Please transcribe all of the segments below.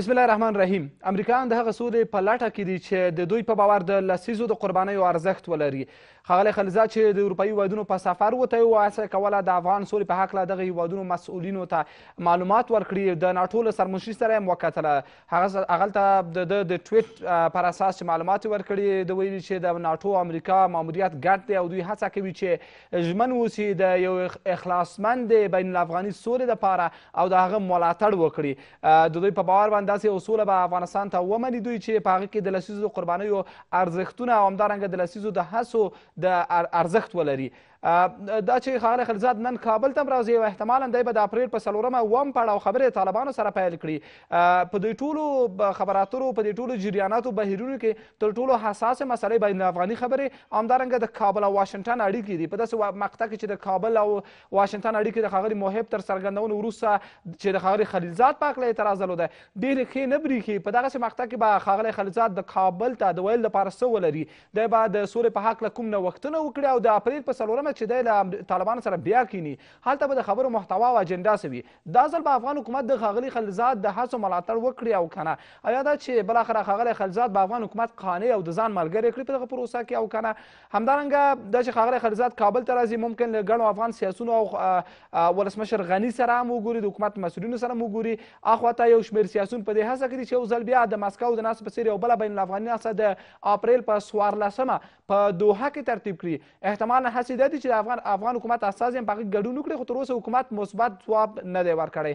بسم الله الرحمن الرحیم. امریکایان د هغه سولې په لټه کې دي چې د دوی په باور د لسیزو د قربانیو ارزښت ولري. ښاغلی خلیلزاد چې د اروپایي هیوادونو په سفر وتی و، هڅه کوله د افغان سولې په هکله دغه هیوادونو مسؤلینو ته معلومات ورکړي. د ناټو له سرمشري سره یې وکتله، هغلته د ټویټ پر اساس چې معلومات یې ورکړي، د ویلي چې د ناټو امریکا ماموریت ګډ دی او دوی هڅه کوي چې ژمن اوسي د یو اخلاصمند بین الافغاني سولې دپاره او د هغه ملاتړ وکړي. د دوی په باور باندې داسې یو سوله به افغانستان ته ومني دوی چې په هغه کې د لسیزو قربانیو ارزښتونه او همدارنګه د لسیزو د هڅو د ارزښت ولري. دا چې ښاغلی خلیلزاد نن کابل ته هم راځي او احتمالا دی به د اپریل په 4 اووم پړاو خبرې طالبانو سره پیل کړي. په دې ټولو خبرو اترو، په دې ټولو جریاناتو بهیرونو کې تر ټولو حساسې مسلې بین الافغاني خبرې او همدارنګه د کابل او واشنګټن اړیکې دي. په داسې مقطع کې چې د کابل او واشنګټن اړیکې د ښاغلي محب تر څرګندونې وروسته چې د ښاغلي خلیلزاد په هکله اعتراض درلوده ډېرې ښې نه برېښي. په دغسې مقطع کې به ښاغلی خلیلزاد د کابل ته د ویل لپاره څه ولري؟ دی به د سولې په هکله کوم نوښتونه وکړي او د اپریل په 4 چې دی له طالبانو سره بیا کینی، هلته به د خبرو محتوا او اجنډا څه وي؟ دا ځل به افغان حکومت د ښاغلي خلیلزاد د هڅو ملاتړ وکړي او که نه؟ آیا دا چې بالاخره ښاغلی خلیلزاد به افغان حکومت قانع او د ځان ملګری کړي په دغه پروسه کې او که نه؟ همدارنګه دا چې ښاغلی خلیلزاد کابل ته راځي، ممکن له ګڼو افغان سیاسونو او ولسمشر غني سره هم وګوري، د حکومت مسؤلینو سره هم وګوري. اخواته یو شمېر سیاسون په دې هڅه کې دي چې یو ځل بیا د مسکو د ناستې په څېر یو بله بین الافغاني ناسته د اپریل په 14 په دوحه کې ترتیب کړي. احتمالا هڅې دا دي چې د افغان حکومت استازي هم په هغې ګډون وکړي، خو تر اوسه حکومت مثبت ځواب نه دی ورکړی.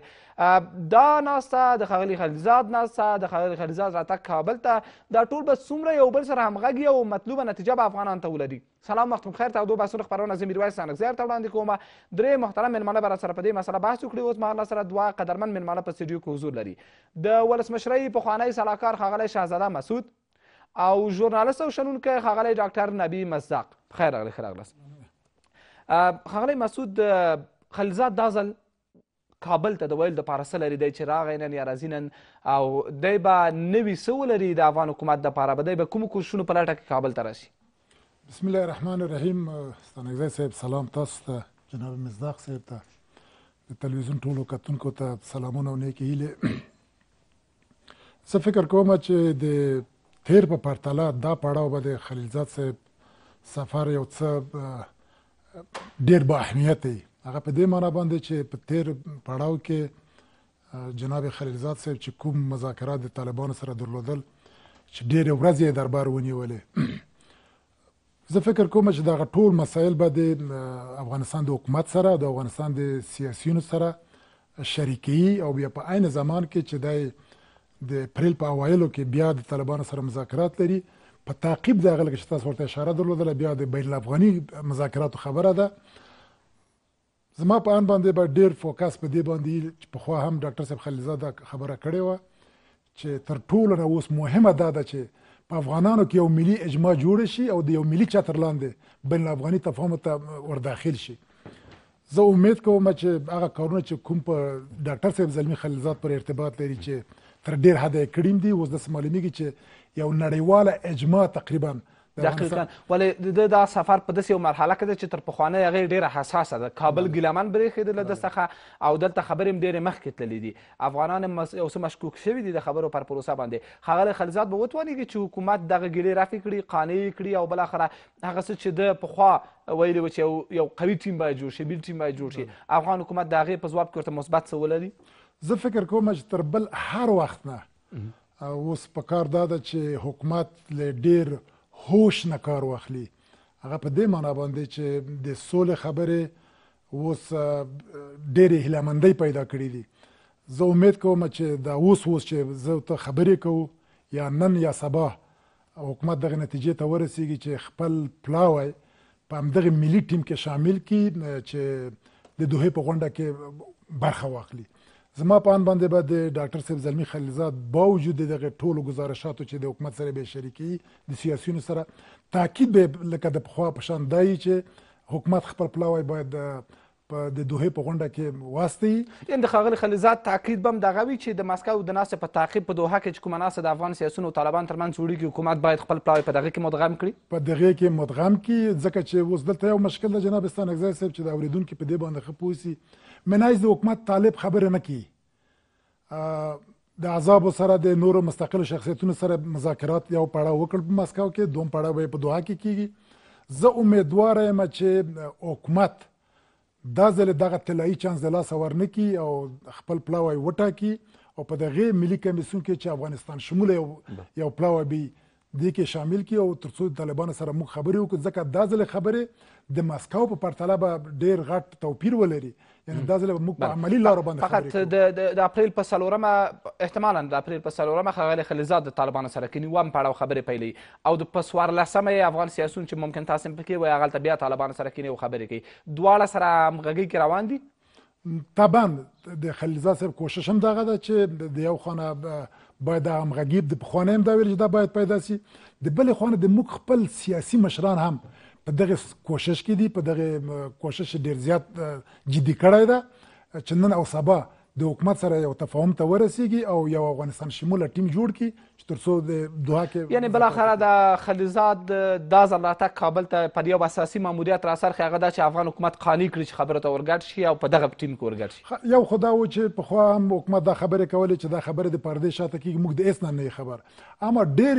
دا ناسته د ښاغلي خلیلزاد ناسته، د ښاغلي خلیلزاد راتګ کابل ته، دا ټول به څومره یو بل سره همغږي او مطلوبه نتیجه به افغانانو ته ولري؟ سلام، وختم بخیر. تودو بحثونو خپرونه زه میرویس سانکزی ته وړاندې کوم. درې محترم مېلمانه به راسره په دې مسله بحث وکړي. اوس مهال سره دوه قدرمن مېلمانه په سټډیو کې حضور لري. د ولسمشرۍ پخوانی سلاکار ښاغلی شهزاده مسعود او ژورنالست او شنونکی ښاغلی ډاکټر نبی مصداق. بخیر راغلی، ښه راغلاست. ښاغلی مسعود، خلیلزاد دا ځل کابل ته د ویل دپاره څه لري؟ دی چې راغی نن یا راځي نن او دی به نوي څه ولري د افغان حکومت دپاره؟ به دی به کومو کوششونو په لټه کې کابل ته راشي؟ بسم الله الرحمن الرحیم. ستانکزی صاحب سلام تاسو ته، جناب مصداق صاحب ته، د تلویزیون ټولو کتونکو ته سلامونه او نیکې هیلې. زه فکر کوم چې د تیر په پرتله دا پړاو به د خلیلزاد صاحب سفر یو څه ډېر با اهمیت دی. هغه په دې معنا باندې چې په تیر پړاو کې جناب خلیلزاد صاحب چې کوم مذاکرات د طالبانو سره درلودل چې ډېرې ورځې یې دربار ونیولې، زه فکر کوم چې دغه ټول مسایل به د افغانستان د حکومت سره د افغانستان د سیاسیونو سره شریکي او بیا په عین زمان کې چې دی د اپریل په اوایلو کې بیا د طالبانو سره مذاکرات لري. په تعقیب د هغه لکه چې تاسو ورته اشاره درلودله، بیا د بین الافغاني مذاکراتو خبره ده. زما په ان باندې به ډېر فوکس په دې باندې چې پخوا هم ډاکټر صاحب خلیلزاد خبره کړې وه چې تر ټولو نه اوس مهمه دا ده چې په افغانانو کې یو ملي اجماع جوړه شي او د یو ملي چتر لاندې بین الافغاني تفاهم ته ورداخل شي. زه امید کوم چې هغه کارونه چې کوم په ډاکټر صاحب زلمي خلیلزاد پر ارتباط لري چې تر ډېر حده یې کړي دي، اوس داسې معلومیږي چې یو نړیواله اجماع تقریبا دقیقا. ولې د دا سفر په داسې یو مرحله کې ده چې تر پخوانۍ هغې ډېره حساسه ده. کابل ګیلمن برېښېدله ده څخه او دلته خبرې هم ډېرې مخکې تللې دي. افغانان هم یو څه مشکوک شوي دي د خبرو پر پروسه باندې. ښاغلی خلیلزاد به وتوانېږي چې حکومت دغه ګیلې رفع کړي، قانع یې کړي او بالاخره هغه څه چې ده پخوا ویلي و چې یو قوي ټیم باید جوړ شي، بیل ټیم باید جوړ شي، افغان حکومت د هغې په ځواب کې ورته مثبت څه ولري؟ زه فکر کوم چې تر بل هر وخت نه اوس په کار دا ده چې حکومت له ډېر هوش نه کار واخلي. هغه په دې معنا باندې چې د سولې خبرې اوس ډېرې هیلهمندۍ پیدا کړي دي. زه امید کوم چې دا اوس چې زه ته خبرې کوو یا نن یا سبا حکومت دغه نتیجې ته ورسیږي چې خپل پلاوی په همدغه ملي ټیم کې شامل کړي چې د دوحې په غونډه کې برخه واخلي. زما په ان باندې به د ډاکټر صاحب زلمي خلیلزاد باوجود دغه ټولو ګزارشاتو چې د حکومت سره به شریکي د سیاسیونو سره تاکید به لکه د پخوا په شان دی چې حکومت خپل پلاوی باید په د دوحې په غونډه کې واستوي. یعنې د ښاغلي خلیلزاد تاکید به هم دغه وي چې د مسکو د ناستې په تعقیب په دوحه کې چې کومه ناسته د افغان سیاسیونو او طالبانو ترمنځ جوړېږي، حکومت باید خپل پلاوی په دغې کې مدغم کړي، په دغې کې مدغم کړي. ځکه چې اوس دلته یو مشکل ده جناب ستانکزی صاحب چې د اورېدونکي په دې باندې ښه پوه سي. منایز د حکومت طالب خبرې نه کوي. د احزابو سره د نورو مستقلو شخصیتونو سره مذاکرات یو پړاو وکړ په مسکو کې، دوم پړاو به په دوحه کې کیږي. زه امیدواره یم چې حکومت دا ځل دغه طلایي چانس د لاسه ورنه کړي او خپل پلاوی وټاکي او په دغه ملي کمیسیون کې چې افغانستان شموله یو پلاوی به دې کې شامل کړي او تر څو د طالبانو سره موږ خبرې وکړو، ځکه دا ځل خبرې د مسکو په پرتله به ډېر غټ توپیر ولري. یعنې دا ځل به موږ په عملي لارو باندې فقط د اپریل په 4 احتمالا د اپریل په 4 ښاغلی خلیلزاد د طالبانو سره کینی وم پړاو خبرې پیلوي او د په 14 افغان سیاسون چې ممکن تاسو پکې وایي هغلته بیا طالبانو سره کینی او خبرې کوي، دواړه سره همغږۍ کې روان دي. طبعا د خلیلزاد صاحب کوشش هم دغه ده چې د یو خانه باید د همغږي د پخوانۍ هم دا ویل چې دا باید پیدا سي، د بلې خانه د موږ خپل سیاسي مشران هم په دغه کوشش کې دي، په دغه کوشش ډېر زیات جدي کړی ده چې نن او سبا د حکومت سره یو تفاهم ته ورسیږي او یو افغانستان شموله ټیم جوړ کړي چې تر څو د دوحه کې یعنې بالاخره د خلیلزاد دا ځل راتګ کابل ته پر یو اساسي ماموریت راڅرخي، هغه دا چې افغان حکومت قانع کړي چې خبرو ته ورګډ شي او په دغه ټیم کې ورګډ شي. یو خو دا و چې پخوا هم حکومت دا خبرې کولې چې دا خبرې د پردې شاته کېږي، موږ د هېڅ نه خبر، اما ډېر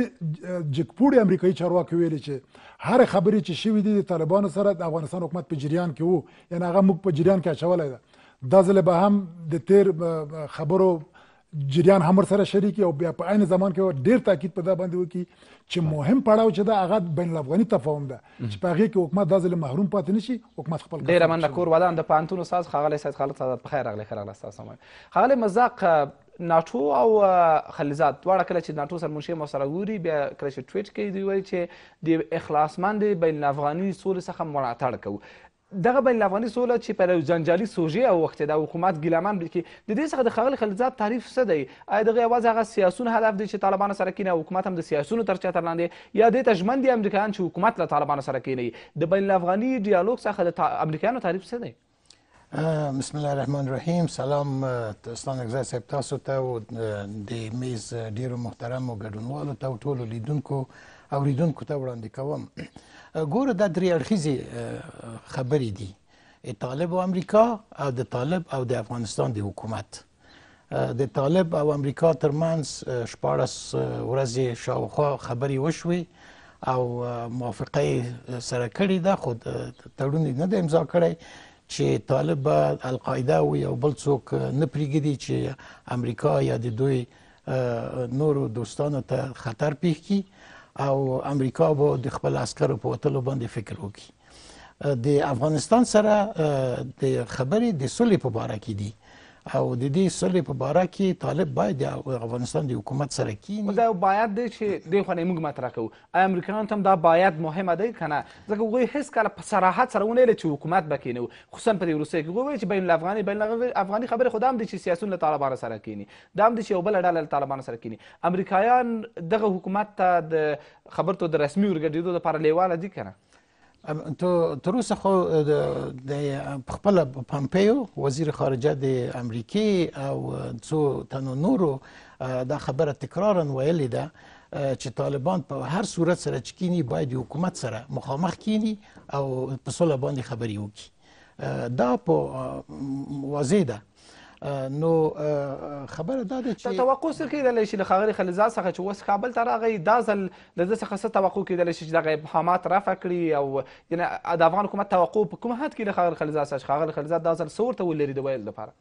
جګپوړي امریکایي چارواکي ویلي چې هر خبرې چې شوي دي د طالبانو سره د افغانستان حکومت په جریان کې وو، یعنې هغه موږ په جریان کې اچولی ده. دا ځل به هم د تیر خبرو جریان هم ورسره شریکي او بیا په عین زمان کې ډېر تاکید په دا باندې وکړي چې مهم پړاو چې دا هغه بین الافغاني تفاهم ده چې په هغې کې حکومت دا ځل محروم پاتې نه شي. حکومت خپل ډېره مننه. کور ودان د پوهنتون استاد ښاغلی سید خالد سعادت، په خیر راغلی. ښه راغلاست تاسو هم. ښاغلی مصداق، ناټو او خلیلزاد دواړه کله چې ناټو سره منشي مو سره ګوري، بیا کله چې ټویټ کوي دوی وایي چې د اخلاصمند بین الافغاني سولې څخه ملاتړ کوو. دغه بین الافغاني سوله چې پر یو جنجالي سوژې اوښتې ده، حکومت ګیلمن کې د دې څخه د ښاغلي خلیلزاد تعریف څه دی؟ آیا دغه یوازې هغه سیاسون هدف دی چې طالبانو سره کینی او حکومت هم د سیاسونو تر چتر لاندې، یا دې ته ژمن دي امریکایان چې حکومت له طالبانو سره کینی؟ د بین الافغاني ډیالوګ څخه د امریکایانو تعریف څه دی؟ بسم الله الرحمن الرحیم. سلام ستانکزی صاحب تاسو ته او د میز ډیرو محترمو ګډونوالو ته او ټولو لیدونکو اوریدونکو ته وړاندې کوم. ګوره دا درې اړخیزې خبرې دي، طالب او امریکا او د طالب او د افغانستان د حکومت. د طالب او امریکا ترمنځ 14 ورځې شاوخوا خبرې وشوې او موافقه سره کړې ده، خو تړون یې نه دی امضا کړی چې طالب به القاعده او یو بل څوک نه پرېږدي چې امریکا یا د دوی نورو دوستانو ته خطر پیښ کړي او امریکا به د خپل عسکرو په وتلو باندې فکر وکړي. د افغانستان سره د خبرې د صلح په باره کې دي او د دې صلح په باره کې طالب باید د افغانستان د حکومت سره کینی. دا باید دی چې دې خوا نه موږ مطرح کوو. آیا امریکایانو ته هم دا باید مهمه دی که نه؟ ځکه هغوی هېڅ کله په صراحت سره ونه ویلې چې حکومت به کینی، خصوصا په دې وروستیو کې هغوی ویل چې بین الافغاني خبرې خو دا هم دي چې سیاسون له طالبانو سره کینی، دا هم دي چې یو بله ډله له طالبانو سره کینی. امریکایان دغه حکومت ته د خبرو ته د رسمي ورګډېدو لپاره لیواله دي که نه؟ تر اوسه خو د خپل پامپیو وزیر خارجه د امریکې او څو تنو نورو دا خبره تکرارا ویلې ده چې طالبان په هر صورت سره چې کینی باید حکومت سره مخامخ کینی او په صلح باندې خبرې وکړي. دا په واضح ده. نو خبره دا ده چې توقع څه کېدلی شي له ښاغلي خلیلزاد څخه چې اوس کابل ته راغی، دا ځل له ده څخه څه توقع کېدلی شي چې دغه ابهامات رفع کړي او یعنې د افغان حکومت توقع په کوم حد کې له ښاغلي خلیلزاد څخه چې ښاغلي خلیلزاد دا ځل څه ورته ولري د ویل لپاره؟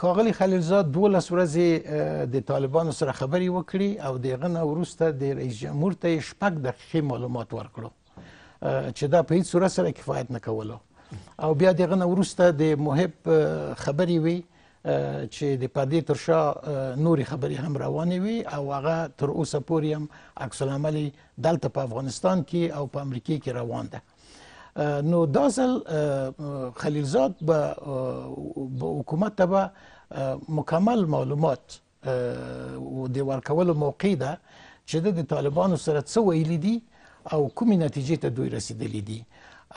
ښاغلي خلیلزاد 12 ورځې د طالبانو سره خبرې وکړي او د هغه نه وروسته د رئیس جمهور ته یې 6 دقیقې معلومات ورکړو چې دا په هیڅ صورت سره کفایت نه کولو او بیا د هغه نه وروسته د محب خبرې وي چې د پردې تر شا نورې خبرې هم روانې وي او هغه تر اوسه پورې هم عکس العمل دلته په افغانستان کې او په امریکې کې روان ده. نو دا ځل خلیلزاد به حکومت ته به مکمل معلومات د ورکولو موقع ده چې د طالبانو سره څه ویلي دي او کومې نتیجې ته دوی رسیدلی دي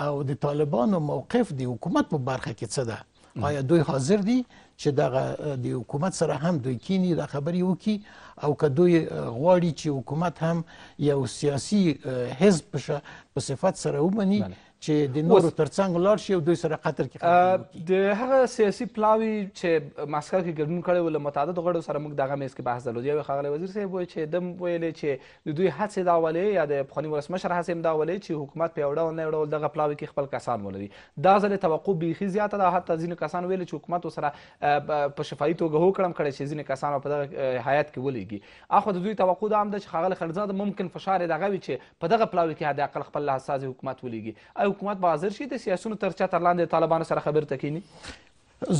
او د طالبانو موقف د حکومت په برخه کې څه ده. آیا دوی حاضر دي چې دغه د حکومت سره هم دوی کینی دا خبرې وکړي او که دوی غواړي چې حکومت هم یو سیاسي حزب په صفت سره ومني چې د نورو ترڅنګ ولاړ شي او دوی سره قطر کې خبرې وکړي. د هغه سیاسي پلاوي چې مسکو کې ګډون کړی و له متعددو غړو سره موږ دغه میز کې بحث درلود. یو ښاغلی وزیر صاحب وایي چې ده ویلې چې د دوی هڅې دا ولې یا د پخواني ولسمشر هڅې هم دا ولې چې حکومت په یو ډول نه یو ډول دغه پلاوي کې خپل کسان ولري. دا ځل توقع بیخي زیاته ده. حتی ځینې کسان ویلي چې حکومت ورسره په شفاهي توګه هوکړه هم کړی چې ځینې کسان په دغه هیات کې ولیږي. اخوا د دوی توقع دا هم ده چې ښاغلی خلیلزاد ممکن فشار یې دغه وي چې په دغه پلاوي کې حد اقل خپل استازي حکومت ولیږي. آیا حکومت به حاضر شي د سیاسیونو تر چتر لاندې طالبانو سره خبرې ته کښیني؟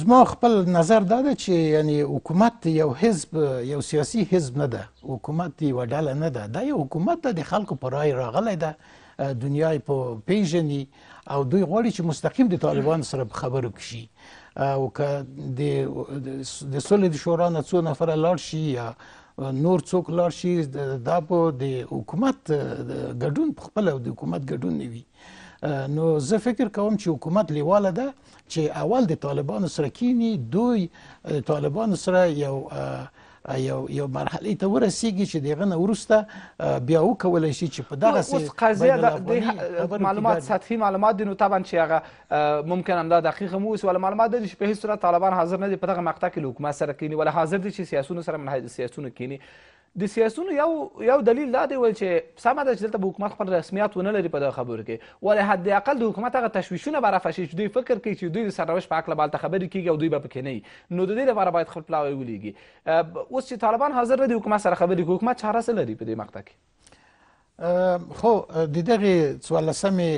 زما خپل نظر دا ده چې یعنی حکومت یو حزب یو سیاسي حزب نه ده، حکومت یوه ډله نه ده. دا یو حکومت ده د خلکو په رای راغلی ده، دنیا یې په پیژني او دوی غواړي چې مستقیم د طالبانو سره په خبرو کې شي. او که د صلح د شورا نه څو نفره لاړ شي یا نور څوک لاړ شي، دا به د حکومت ګډون په خپله د حکومت ګډون نه وي. نو زه فکر کوم چې حکومت لیواله ده چې اول د طالبانو سره کینی، دوی طالبانو سره یو مرحلې ته ورسیږي چې د هغه نه وروسته بیا وکولی شي چې په دغسې بین الافغاني معلومات سطحي معلومات دي، نو طبعا چې هغه ممکن همدا دقیق هم ووسي، ولا معلومات دي چې په هېڅ صورت طالبان حاضر نه دي په دغه مقطع کې له حکومت سره کینی، ولا حاضر دي چې سیاسونو سره سیاسونو کینی. د سیاسونو یو دلیل دا دی چې سمه ده چې دلته به حکومت خپل رسمیات ونه لري په دغه خبرو کې، ولې حد اقل د حکومت هغه تشویشونه به رفع شي چې دوی فکر کوي چې دوی د سرنوشت په هکله به هلته خبرې کېږي او دوی به پکې نه وي. نو د دې لپاره باید خپل پلاوی ولیږي. اوس چې طالبان حاضر نه دي حکومت سره خبرې کوي، حکومت چاره څه لري په دې مقطع کې؟ خو د دغې 14مې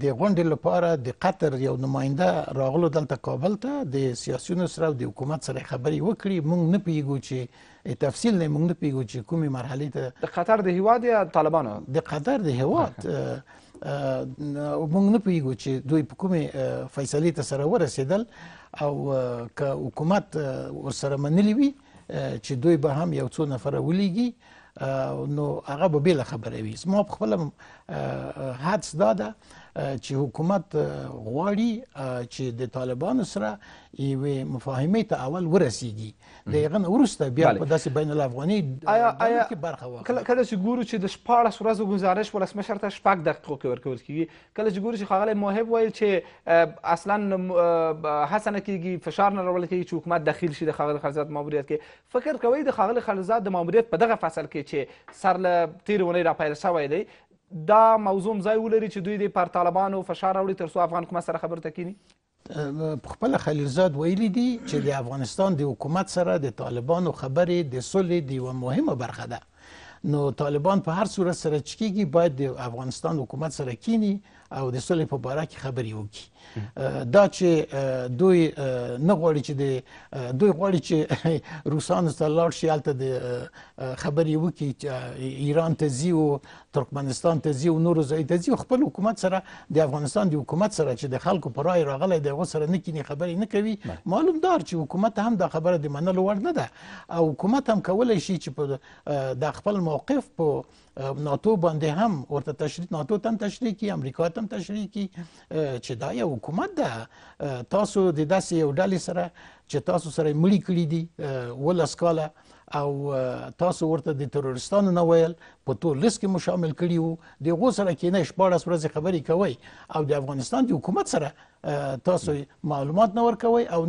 د غونډې لپاره د قطر یو نماینده راغلو دلته کابل ته، د سیاسیونو سره او د حکومت سره خبرې وکړي. موږ نه پوهېږو چې تفصیل نه موږ نه پوهېږو چې کومې مرحلې ته د قطر د هیواد یا طالبانو د قطر د هیواد موږ نه پوهېږو چې دوی په کومې فیصلې ته سره ورسېدل، او که حکومت ورسره منلي وي چې دوی به هم یو څو نفره ولیږي نو هغه به بېله خبره وي. زما په خپله حدس دا ده چې حکومت غواړي چې د طالبانو سره یوې مفاهمې ته اول ورسیږي، د هغه نه وروسته بیا په داسې بین الافغاني ډلو کې برخه واخلي. کله چې ګورو چې د 14 ورځو ګزارش ولسمشر ته 6 دقیقو کې ورکول کېږي، کله چې ګورو چې ښاغلی موهب وایي چې اصلا هڅه نه کېږي، فشار نه راوړل کېږي چې حکومت دخیل شي د ښاغلي خلیلزاد ماموریت کې، فکر کوئ د ښاغلي خلیلزاد د ماموریت په دغه فصل کې چې سر له تېرې اونۍ راپیل شوی دی دا موضوع ځای ولري چې دوی د پر طالبانو فشار راوړي تر څو افغان حکومت سره خبرو ته کینی؟ په خپله خلیلزاد ویلي دي چې د افغانستان د حکومت سره د طالبانو خبرې د صلح د یوه مهمه برخه ده. نو طالبان په هر صورت سره چې کېږي باید د افغانستان حکومت سره کینی او د صلح په باره کې خبرې وکړي. دا چې دوی نه غواړي چې دوی غواړي چې روسانو ته لاړ شي، هلته د خبرې وکړي چې ایران ته ځي او ترکمنستان ته ځي او نورو ځایو ته ځي، خپل حکومت سره د افغانستان د حکومت سره چې د خلکو په رای راغلی د هغو سره نه کیني، خبرې نه کوي. معلوم دار چې حکومت هم دا خبره د منلو وړ نه ده، او حکومت هم کولی شي چې په د خپل موقف په ناتو باندې هم ورته تشریح، ناتو ته هم تشریح کړي، امریکا ته هم تشریح کړي چې دا یو حکومت ده، تاسو د داسې یو ډلې سره چې تاسو سره مړي کړي دي 12 کاله او تاسو ورته د تروریستانو نه ویل په ټول لیست کې مو شامل کړي وو، د هغو سره کینئ 14 ورځې خبرې کوئ او د افغانستان د حکومت سره تاسو معلومات نه ورکوئ او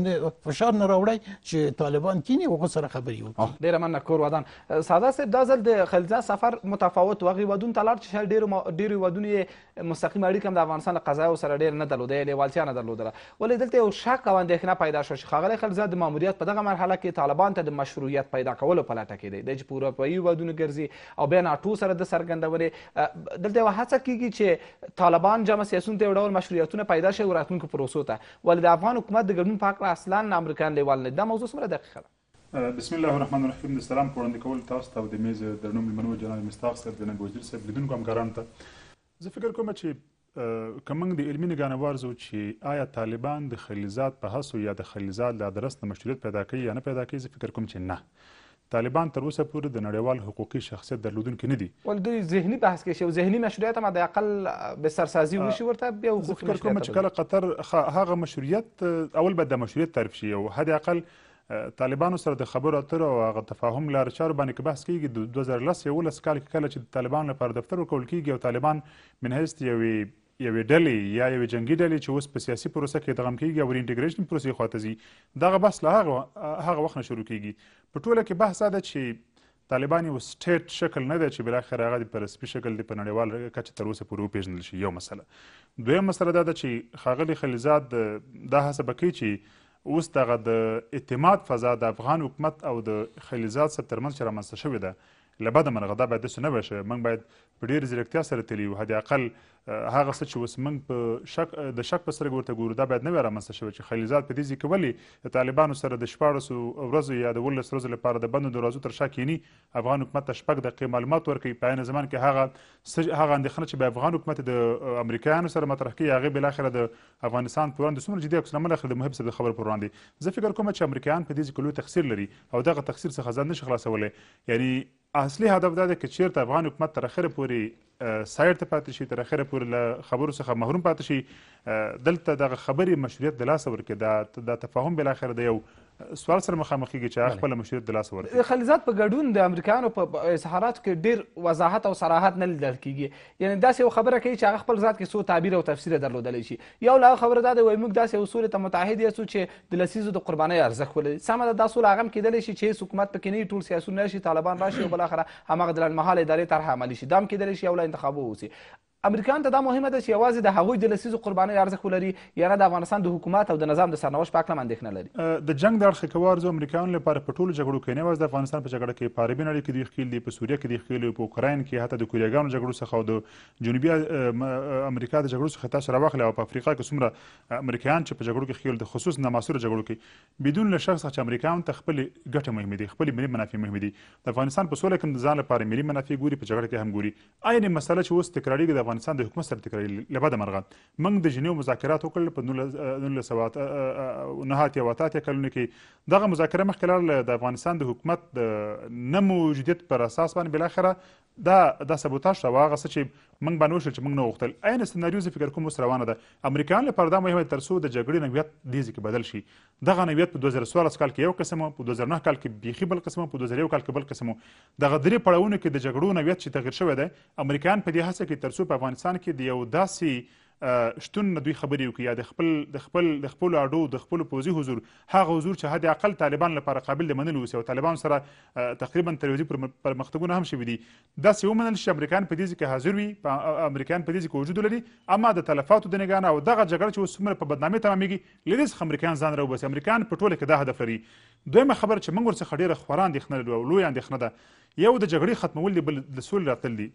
فشار نه راوړئ چې طالبان کینی هغو سره خبرې وکړي. ډېره مننه کور ودان. ساده صاحب دا ځل د خلیلزاد سفر متفاوت و، هغې هېوادونو ته لاړ چې شاید ډېرو هېوادونو یې مستقیم اړیکه هم د افغانستان له قضایاو سره ډېر نه درلوده، یې لیوالتیا نه درلودله، ولې دلته یو شک او اندېښنه پیدا شوه چې ښاغلی خلیلزاد د ماموریت په دغه مرحله کې طالبان ته د مشروعیت پیدا کولو په لټه کې دی چې په اروپایي هېوادونو ګرځي او بیا ناټو سره د څرګندونې. دلته یوه هڅه کېږي چې طالبان جمع سیاسیونو ته یو ډول مشروعیتونه پیدا شي راتلونکو پروسو ته، ولې د افغان حکومت د ګډون په هکله اصلا امریکایان لیوال نه دي. دا موضوع څومره دقیقه ده؟ بسم الله الرحمن الرحیم. د سلام په وړاندې کولو تاسو ته او د میز درنو مېلمنو جناب مصطاق صاحب، جناب وزیر صاحب، لیدونکو همکارانو ته زه فکر کوم چې که موږ د علمي نګاه نه وارزو چې آیا طالبان د خلیلزاد په هڅو یا د خلیلزاد له ادرس نه مشروعیت پیدا کوي یا نه پیدا کوي، زه فکر کوم چې نه، طالبان تر اوسه پورې د نړیوال حقوقي شخصیت درلودونکي نه دي. ولې دوی ذهني بحث کې شي او ذهني مشروعیت هم حداقل بسرسازي وشي ورته بیا زه فکر کوم چې کله قطر هغه مشروعیت اول باید د مشروعیت تعریف شي او حداقل طالبانو سره د خبرو اترو او هغه تفاهم لارې چارو باندې که بحث کېږي. د 2010 کال کې کله چې د طالبانو لپاره دفتر ورکول کېږي او طالبان من حیث یوې یوې ډلې یا یوې جنګي ډلې چې اوس په سیاسي پروسه کې ادغام کېږي او ریانټیګریشن پروسې خواته ځي دغه بحث له هغه وخت نه شروع کېږي په ټوله کې بحث دا ده چې طالبان یو سټیټ شکل نه دی چې بالاخره هغه په رسمي شکل دی په نړیوال کچه تر اوسه پورې وپېژندل شي. یو مسله. دویم مسله دا ده چې ښاغلي خلیلزاد دا هڅه به کوي چې اوس دغه د اعتماد فضا د افغان حکومت او د خلیلزاد صاحب ترمنځ چې رامنځته شوې ده له بده مرغه دا باید داسې نه وشي. موږ باید په ډېر ځیرکتیا سره تلي وو. حد اقل هغه څه چې اوس موږ په د شک په سترګه ورته ګورو دا باید نه وي رامنځته شوی چې خلیلزاد په دې ځای کې ولې د طالبانو سره د 14 ورځو یا د 18 ورځو لپاره د بندو دروازو تر شا کینی افغان حکومت ته 6 دقیقې معلومات ورکوي په عین زمان کې هغه اندېښنه چې به افغان حکومت د امریکایانو سره مطرح کوي هغې بالاخره د افغانستان پر وړاندې څومره جدي عکس العمل اخلي د محب صاحب د خبرو پر وړاندې. زه فکر کوم چې امریکایان په دې ځای کې لوی تقصیر لري او دغه تقصیر څخه ځان نشي خلاصولی. یعنی اصلي هدف دا دی که چېرته افغان حکومت تر اخره پورې سایډ ته پاتې شي تر اخره پورې له خبرو څخه محروم پاتې شي دلته دغه خبرې مشروعیت د لاسه ورکړي دا تفاهم بالاخره د یو سوال سره مخامخ کېږي چې هغه خپله مشروعیت د لاسه ورکړي. خلیلزاد په ګډون د امریکایانو په اظهاراتو کې ډېر وضاحت او صراحت نه لیدل کېږي. یعنې داسې یو خبره کوي چې هغه خپل ذات کې څو تعبیر او تفسیر درلودلی شي. یو له هغه خبره دا دی وایي موږ داسې اصولو ته متحد یاستو چې د لسیزو د قربانۍ ارزښت ولري. سمه ده دا اصول هغه هم کېدلی شي چې هېڅ حکومت پکې نه وي ټول سیاسون راشي طالبان راشي او بالاخره هماغه د لنډمهاله ادارې طرح عملي شي. دا هم کېدلی شي یو له انتخابو ووسي. امریکایانو ته دا مهمه ده چې یوازې د هغوی د لسیزو قربانۍ ارزښت ولري یا نه د افغانستان د حکومت او د نظام د سرنوشت په هکله هم اندېښنه لري. د جنګ د اړخ کوارزو امریکایانو لپاره په ټولو جګړو کې نه یوازې د افغانستان په جګړه کې په عربي نړۍ کې دوی ښکېل دي په سوریه کې دوی ښکېل دي په اوکراین کې حتی د کوریاګانو جګړو څخه او د جنوبي امریکا د جګړو څخه تاسو راواخلئ او په افریقا کې څومره امریکایان چې په جګړو کې ښکېل دي خصوص ناماسورو جګړو کې بدون له شک څخه چې امریکایانو ته خپلې ګټې مهمې دي خپلې ملي منافع مهمې دي. د افغانستان په سوله کې د ځان لپاره ملي منافع ګوري په جګړه کې هم ګوري. عین مسله چې اوس تکرارېږي د افغانستان د حکومت سره له بده مرغه موږ د ژنیو مذاکرات وکړل په 1989 کلونو کې دغه مذاکره مخکې لاړله د افغانستان د حکومت د نه موجودیت پر اساس باندې بالاخره دا سبوتاژ شو هغه څه چې موږ باندې وشول چې موږ نه غوښتل. عین سناریو زه فکر کوم اوس روانه ده. امریکایانو لپاره دا مهمه تر څو د جګړې نوعیت دې ځای کې بدل شي. دغه نوعیت په 2014 کال کې یو قسم په 2009 کال کې بیخي بل قسم په 2001 کال کې بل قسم. دغه درې پړاوونو کې د جګړو نوعیت چې تغیر شوی دی امریکایان په دې هڅه کې تر څو په افغانستان کې د یو داسې شتون نه دوی خبرې وکړي یا د خپلو اډو د خپلو پوځي حضور هغه حضور چې حد اقل طالبان لپاره قابل د منلو اوسي او طالبان سره تقریبا ترویجي پرمختګونه هم شوي دي داسې ومنل چې امریکایان په دې ځای کې حاضر وي امریکایان په دې ځای کې وجود ولري اما د تلفاتو د نګاه نه او دغه جګړه چې اوس څومره په بدنامۍ تمامېږي له دې څخه امریکایان ځان راوباسي. امریکایان په ټوله کې دا هدف لري. دویمه خبره چې موږ ورڅخه ډېره خورا اندېښنه لرو او لویه اندېښنه ده یو د جګړې ختمول دي بل د سولې راتلل دي.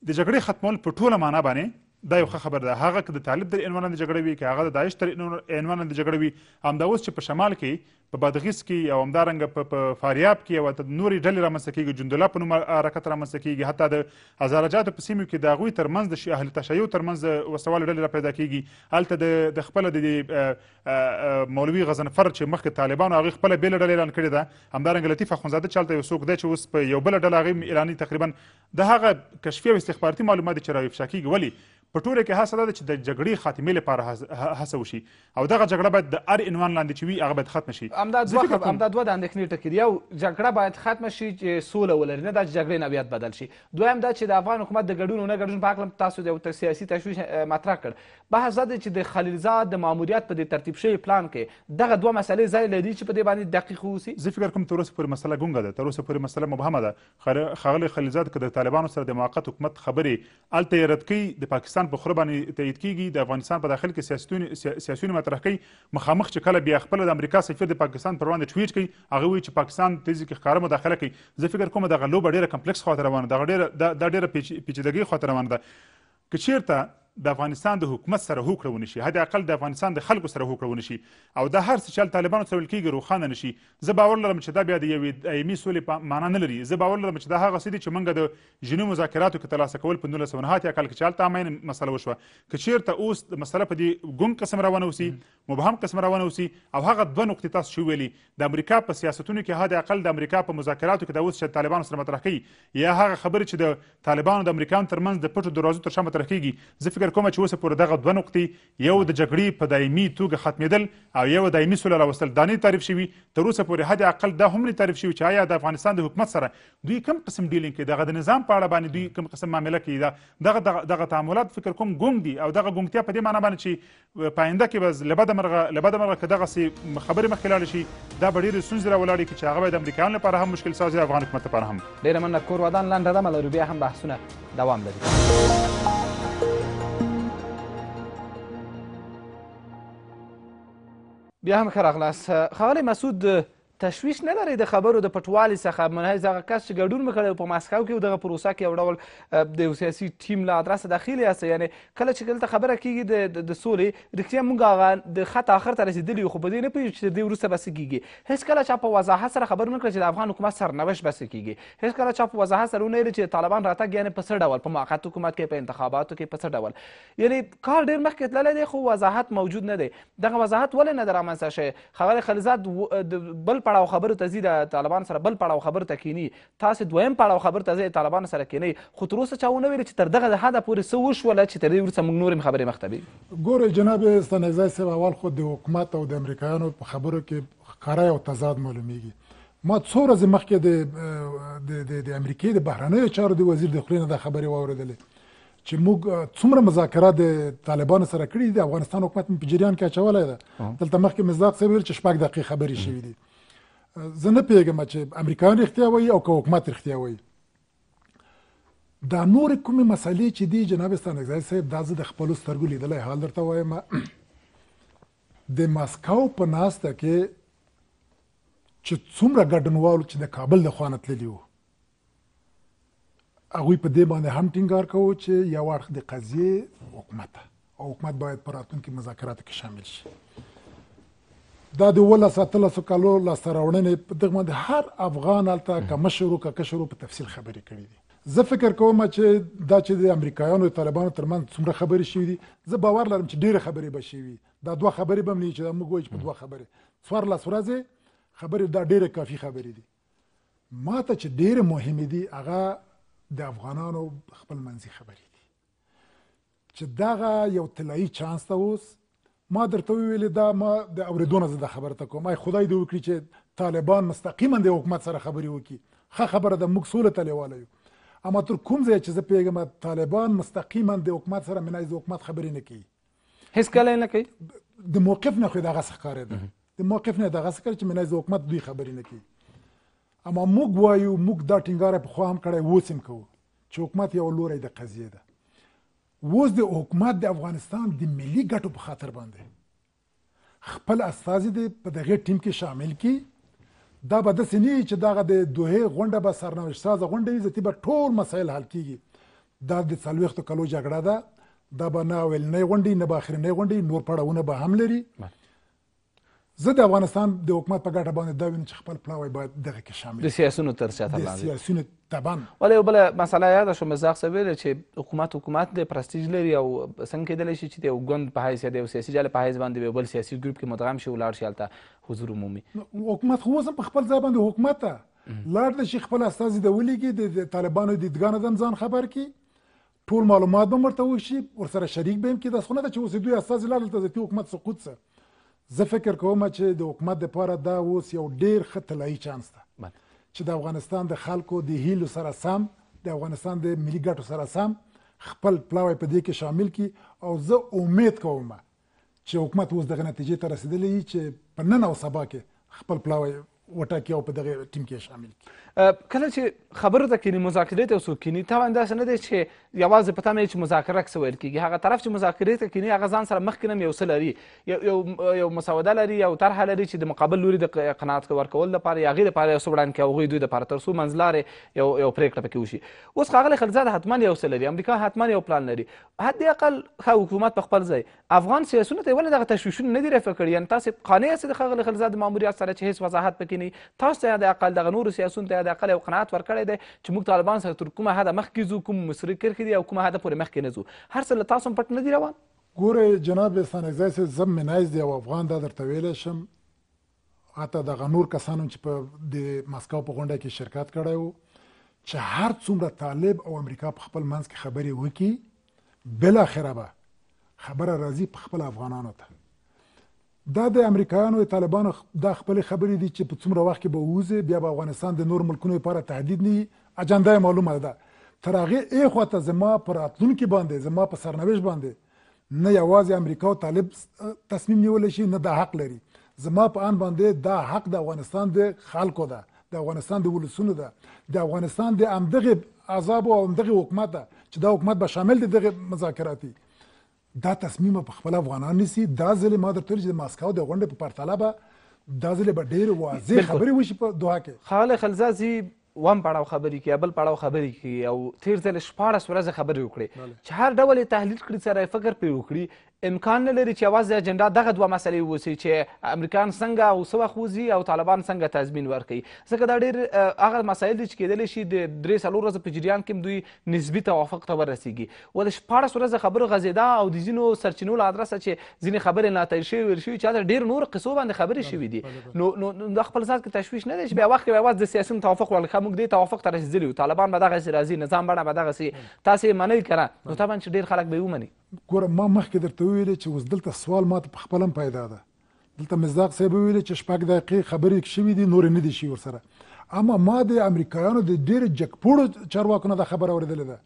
د جګړې ختمول په ټوله معنا باندې دا یو ښه خبر ده. هغه که د طالب تر عنوان د جګړه وي که هغه د داعش تر عنوان د جګړه وي همدا اوس چې په شمال کې په بادغیس کې او همدارنګه په فاریاب کې او نورې ډلې رامنځته کېږي جندله په نوم حرکت رامنځته کېږي حتی د هزارجاتو په سیمو کې د هغوی ترمنځ د اهل تشیع ترمنځ د وسوالو ډلې را پیدا کېږي. هلته د خپله د مولوي غضنفر چې مخکې طالبانو هغوی خپله بېله ډله اعلان کړې ده همدارنګه لطیف اخندزاده چې هلته یو څوک دی چې اوس په یو بله ډله هغوی اعلاني تقریبا د هغه کشفي او استخباراتي معلومات چې را افشا کېږي. ولې په ټوله کې هڅه ده چې د جګړې خاتمې لپاره هڅه وشي او دغه جګړه باید د هر عنوان لاندې چې وي هغه باید ختمه شي. همدا دوه د اندېښنې ټکي دي. یو جګړه باید ختمه شي چې سوله ولري نه دا چې جګړې نوعیت بدل شي. دویم دا چې د افغان حکومت د ګډون او نه ګډون په هکله تاسو د یو سیاسي تشویش مطرح کړ. بحث دا دی چې د خلیلزاد د ماموریت په دې ترتیب شوي پلان کې دغه دوه مسلې ځای لري چې په دې باندې دقیق واوسي. زه فکر کوم تر اوسه پورې مسله ګونګه ده تر اوسه پورې مسله مبهمه ده. ښاغلی خلیلزاد که د طالبانو سره د موقت حکومت خبرې هلته یې رد کوي د پاکستان په خوره باندې تایید کېږي د افغانستان په داخل کې سیاسیونې مطرح کوي مخامخ چې کله بیا خپله د امریکا سفیر د پاکستان پر وړاندې ټویټ کوي هغه وایي چې پاکستان دې ځای کې ښکاره مداخله کوي. زه فکر کوم دغه لوبه ډېره کمپلیکس خواته روانه ده دا ډېره پیچیدګۍ خواته روانه ده. که چېرته د افغانستان د حکومت سره هوکړه ونه شي حد اقل د افغانستان د خلکو سره هوکړه ونه شي او دا هر څه چې طالبانو سره ویل کېږي روښانه نه شي زه باور لرم چې دا بیا د یوې دایمي سولې معنا نه لري. زه باور لرم چې دا هغه څه دي چې موږ د ژنیو مذاکراتو کې ترلاسه کول په 1989 کال کې چې هلته امین مسله وشوه. که چېرته اوس مسله په دې ګونګ قسم روانه اوسي مبهم قسم روانه اوسي او هغه دوه نقطې تاسو چې ویلي د امریکا په سیاستونو کې حد اقل د امریکا په مذاکراتو کې دا اوس چې طالبانو سره مطرح کوي یا هغه خبرې چې د طالبانو د امریکایانو ترمنځ د پټو دروازو تر شا مطرح کېږي زه فکر فکر کوم چې اوس پورې دغه 2 نقطې یو د جګړې په دایمي توګه ختمېدل او یو دایمي سوله راوستل دا نه تعریف شوي تر اوسه پورې حد اقل دا هم نه تعریف شوي چې آیا د افغانستان د حکومت سره دوی کوم قسم ډیلینګ کوي دغه د نظام په اړه باندې دوی کوم قسم معامله کوي دغه تعاملات فکر کوم ګونګ دي او دغه ګونګتیا په دې معنی باندې چې په آینده کې به له بده مرغه که دغسې خبرې مخکې لاړې شي دا به ډېرې ستونزې راولاړي چې هغه به د امریکایانو لپاره هم مشکل ساز وي افغان حکومت لپاره هم. ډېره مننه کور ودان لنډه دمه لرو بیا هم بحثونه دوام لري. بیا هم ښه راغلاست. ښاغلی مسعود تشویش نه لرئ د خبرو د پټوالي څخه منحیز هغه کس چې ګډون مې کړی په ماسکو کې دغه پروسه کې یو ډول د یو سیاسي ټیم له ادرسه داخل یاست یعنې کله چې دلته خبره کېږي د سولې رښتیا موږ هغه د خط آخر ته رسېدلي یو خو په دې نه پوهېږو چې د دې وروسته به څه کېږي. هېڅ کله چا په وضاحت سره خبر ونه کړه چې د افغان حکومت سرنوشت به څه کېږي. هېڅ کله چا په وضاحت سره ونه ویلي چې طالبان راتګ یعنې په څه ډول په موقت حکومت کې په انتخاباتو کې په څه ډول یعنې کار ډېر مخکې تللی دی خو وضاحت موجود نه دی. دغه وضاحت ولې نه دی رامنځته شوی؟ ښاغلی خلیزاد بل پړاو خبرو ته ځي د طالبان سره بل پړاو خبرو ته کینی تاسې دویم پړاو خبرو ته ځئ طالبان سره کینی خو تر اوسه چا ونه ویلي چې تر دغه حده پورې څه وشوله چې تر دې وروسته موږ نورې خبرې مخته بیږو. ګورئ جناب ستانکزی صاحب اول خو د حکومت او د امریکایانو په خبرو کې ښکاره یو تضاد معلومیږي. ما څو ورځې مخکې د امریکې د بهرنیو چارو د وزیر د خولې نه دا خبرې واورېدلې چې موږ څومره مذاکرات د طالبانو سره کړي دي د افغانستان حکومت په جریان کې اچولی ده. دلته مخکې مصداق صاحب ویل چې 6 دقیقې خبرې شوي دي. زه نه پوهېږم چې امریکایان رښتیا وایي او که حکومت رښتیا وایي. دا نورې کومې مسلې چې دي جناب ستانکزی صاحب دا زه د خپلو سترګو لیدلی حال درته وایم. د ماسکو په ناسته کې چې څومره ګډونوالو چې د کابل د خوا نه تللي وو هغوی په دې باندې هم ټینګار کوو چې یو اړخ د قضیې حکومت او حکومت باید په راتلونکي مذاکراتو کې شامل شي. دا د 17 کالو لاسته راوړنې په دغه باندې هر افغان هلته که مشر وو که کشر وو په تفصیل خبرې کړي دي. زه فکر کوم چې دا چې د امریکایانو او طالبانو ترمنځ څومره خبرې شوي دي زه باور لرم چې ډېرې خبرې به شوي دا 2 خبرې به هم نه وي چې دا موږ وایو چې په 2 خبرې 14 ورځې خبرې دا ډېرې کافي خبرې دي. ما ته چې ډېرې مهمې دي هغه د افغانانو خپل منځي خبرې دي چې دغه یو طلایي چانس ته اوس ما درته ویلې دا ما د اورېدو نه زه دا خبره ته کوم خدای دې وکړي چې طالبان مستقیما د حکومت سره خبرې وکړي ښه خبره ده موږ سوله ته لیواله یو. اما تر کوم ځای چې زه پوهېږم طالبان مستقیما د حکومت سره منایز د حکومت خبرې نه کوي هېڅ کله نه کوي. د موقف نه خو دغسې ښکارېده د موقف نه دغسې ښکاري چې منایز د حکومت دوی خبرې نه کوي. اما موږ وایو موږ دا ټینګار پخوا هم کړی اوس هم کوو چې حکومت یو لوری د قضیې ده. اوس د حکومت د افغانستان د ملي ګټو په خاطر باندې خپل استازي د په دغه ټیم کې شامل کی دا به داسې نه وي چې دغه د دوحې غونډه به سرنوشت سازه غونډه وي ځکه به ټول مسایل حل کیږي. دا د 40 کالو جګړه ده دا به نه اولنۍ غونډې نه به اخرنۍ غونډې نور پړاوونه به هم لري. زه د افغانستان د حکومت په ګټه باندې دا وینم چې خپل پلاوی باید دغه کې شامل د سیاسونو تر چتر لاندې د سیاسونو طبعا. ولې یو بله مسله یاده شوه مصداق صاحب ویل چې حکومت د پرستیج لري او څنګه کېدلی شي چې د یو ګوند په حیث یا د یو سیاسي ډلې په حیث باندې یو بل سیاسي ګروپ کې مدغم شي ولاړ شي هلته حضور عمومي. حکومت خو اوس هم په خپل ځای باندې حکومت ته لاړ دی چې خپل استازي د ولیږي د طالبانو دیدګانو د ځان خبر کړي ټول معلومات به ورته وشي ورسره شریک به هم کړي. داسې خو نه ده چې اوس دوی استازي لاړل ته د حکومت سقوط څه. زه فکر کوم چې د حکومت دپاره دا اوس یو ډېر ښه طلایي چانس ده چې د افغانستان د خلکو د هیلو سره سم د افغانستان د ملي ګټو سره سم خپل پلاوی په دې کې شامل کړي. او زه امید کوم چې حکومت اوس دغه نتیجې ته رسېدلی چې په نن او سبا کې خپل پلاوی وټاکي او په دغه ټیم کې شامل کړي. کله چې خبرو ته کینی مذاکرې ته څوک کیني طبعا داسې نه دی چې یوازې په تمه یې چې مذاکره څه ویل کېږي هغه طرف چې مذاکرې ته کیني هغه ځان سره مخکې هم یو څه لري یو مسوده لري یو طرحه لري چې د مقابل لوري د قناعت ورکول لپاره یا هغې دپاره یو څه وړاندې کوي هغوی دوی دپاره تر څو منځلارې یو پرېکړه پکې وشي. اوس ښاغلی خلیزاد حتما یو څه لري امریکا حتما یو پلان لري حد اقل ښه حکومت په خپل ځای افغان سیاسونو ته یې ولې دغه تشویشونه نه دي رفع کړي یعنې تاسې قانع یاست د ښاغلي خلیزاد د ماموریت سره چې هېڅ وضاحت پکې نه تاسو ته د اقل دغه نورو سیاسونو ته د اقل یو قناعت ورکړی دی چې موږ طالبان سره تر کومه حده مخکې ځو کوم مصري کرښې دي او کومه حده پورې مخکې نه ځو هر څه له تاسو هم پټ نه دي روان. ګورئ جناب ستانکزی صاحب زه منایز دی یو افغان دا درته ویلی شم حتی دغه نور کسانو چې په د ماسکو په غونډه کې شرکت کړی و چې هر څومره طالب او امریکا په خپل منځ کې خبرې وکړي بالاخره به خبره راځي په خپل افغانانو ته. دا د امریکایانو طالبانو دا خپل خبرې دي چې په څومره وخت کې به ووځي، بیا به افغانستان د نور ملکونو لپاره تهدید نه وي. اجنډا معلومه ده. تر هغې ایخوا ته زما په راتلونکي باندې، زما په سرنوشت باندې نه یوازې امریکا او طالب تصمیم نیولی شي، نه دا حق لري. زما په ان باندې دا حق د افغانستان د خلکو ده، د افغانستان د ولسونو ده، د افغانستان د همدغې عذاب او همدغې حکومت ده چې دا حکومت به شامل دی دغه مذاکراتي. دا تصمیم په خپل افغانان نیسي. دا ځلې ما درته ویل چې د ماسکو د غونډې په پرتله به دا ځلې به ډېرې واضح خبرې وشي په دوحه کې. ښاغلی خلیلزاد وم پړاو خبرې کوي، بل پړاو خبرې کوي او تېر ځل 14 ورځې خبرې وکړې چې هر ډول یې تحلیل کړي، سره فکر پرې وکړي. امکان نه لري چې یوازې اجنډا دغه دوه مسلې واوسي چې امریکایان څنګه او څه وخت وځي او طالبان څنګه تضمین ورکوي، ځکه دا ډېر هغه مسایل دي چې کېدلی شي د 3-4 ورځو په جریان کې دوی نسبي توافق ته ورسېږي. و د 14 ورځې خبرو غځېدا او د ځینو سرچینو له ادرسه چې ځینې خبرې ناتایج شوي ویل شوي چې هلته ډېر نور قصو باندې خبرې شوي دي. نو د خپل ذات کې تشویش نه دی چې بیا وخت کې به یوازې د سیاسي توافق ولکه موږ دې توافق ته رسېدلي یو، طالبان به دغسې راځي، نظام بڼه به دغسې تاسې منئ که نه، نو طبعا چې ډېر خلک به یې ومني. ګوره ما مخکې درته وویلې چې اوس دلته سوال ماته په خپله هم پیدا ده. دلته مصداق صاحب وویلې چې 6 دقیقې خبرې شوي دي، نورې نه دي شوي ورسره. اما ما د امریکایانو د ډېرو جګپوړو چارواکو نه دا خبره اورېدلې ده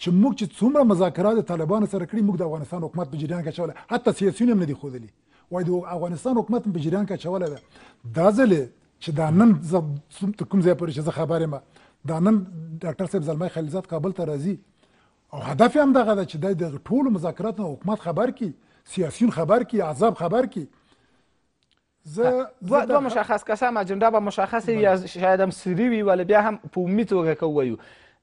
چې موږ چې څومره مذاکرات د طالبانو سره کړي، موږ د افغانستان حکومت په جریان کې اچولی، حتی سیاسیون هم نه دي ښودلي، وایي د افغانستان حکومت په جریان کې اچولی ده. دا ځلې چې دا نن تر کوم ځای پورې چې زه خبر یم، دا نن ډاکټر صاحب زلمی خلیلزاد کابل ته راځي او هدف یې هم دغه ده چې دی د ټولو مذاکراتو حکومت خبر کړي، سیاسیون خبر کړي، احزاب خبر کړي. دوه مشخص کسان اجنډا به مشخص یا شاید هم سري وي، ولې بیا هم په عمومي توګه که ووایو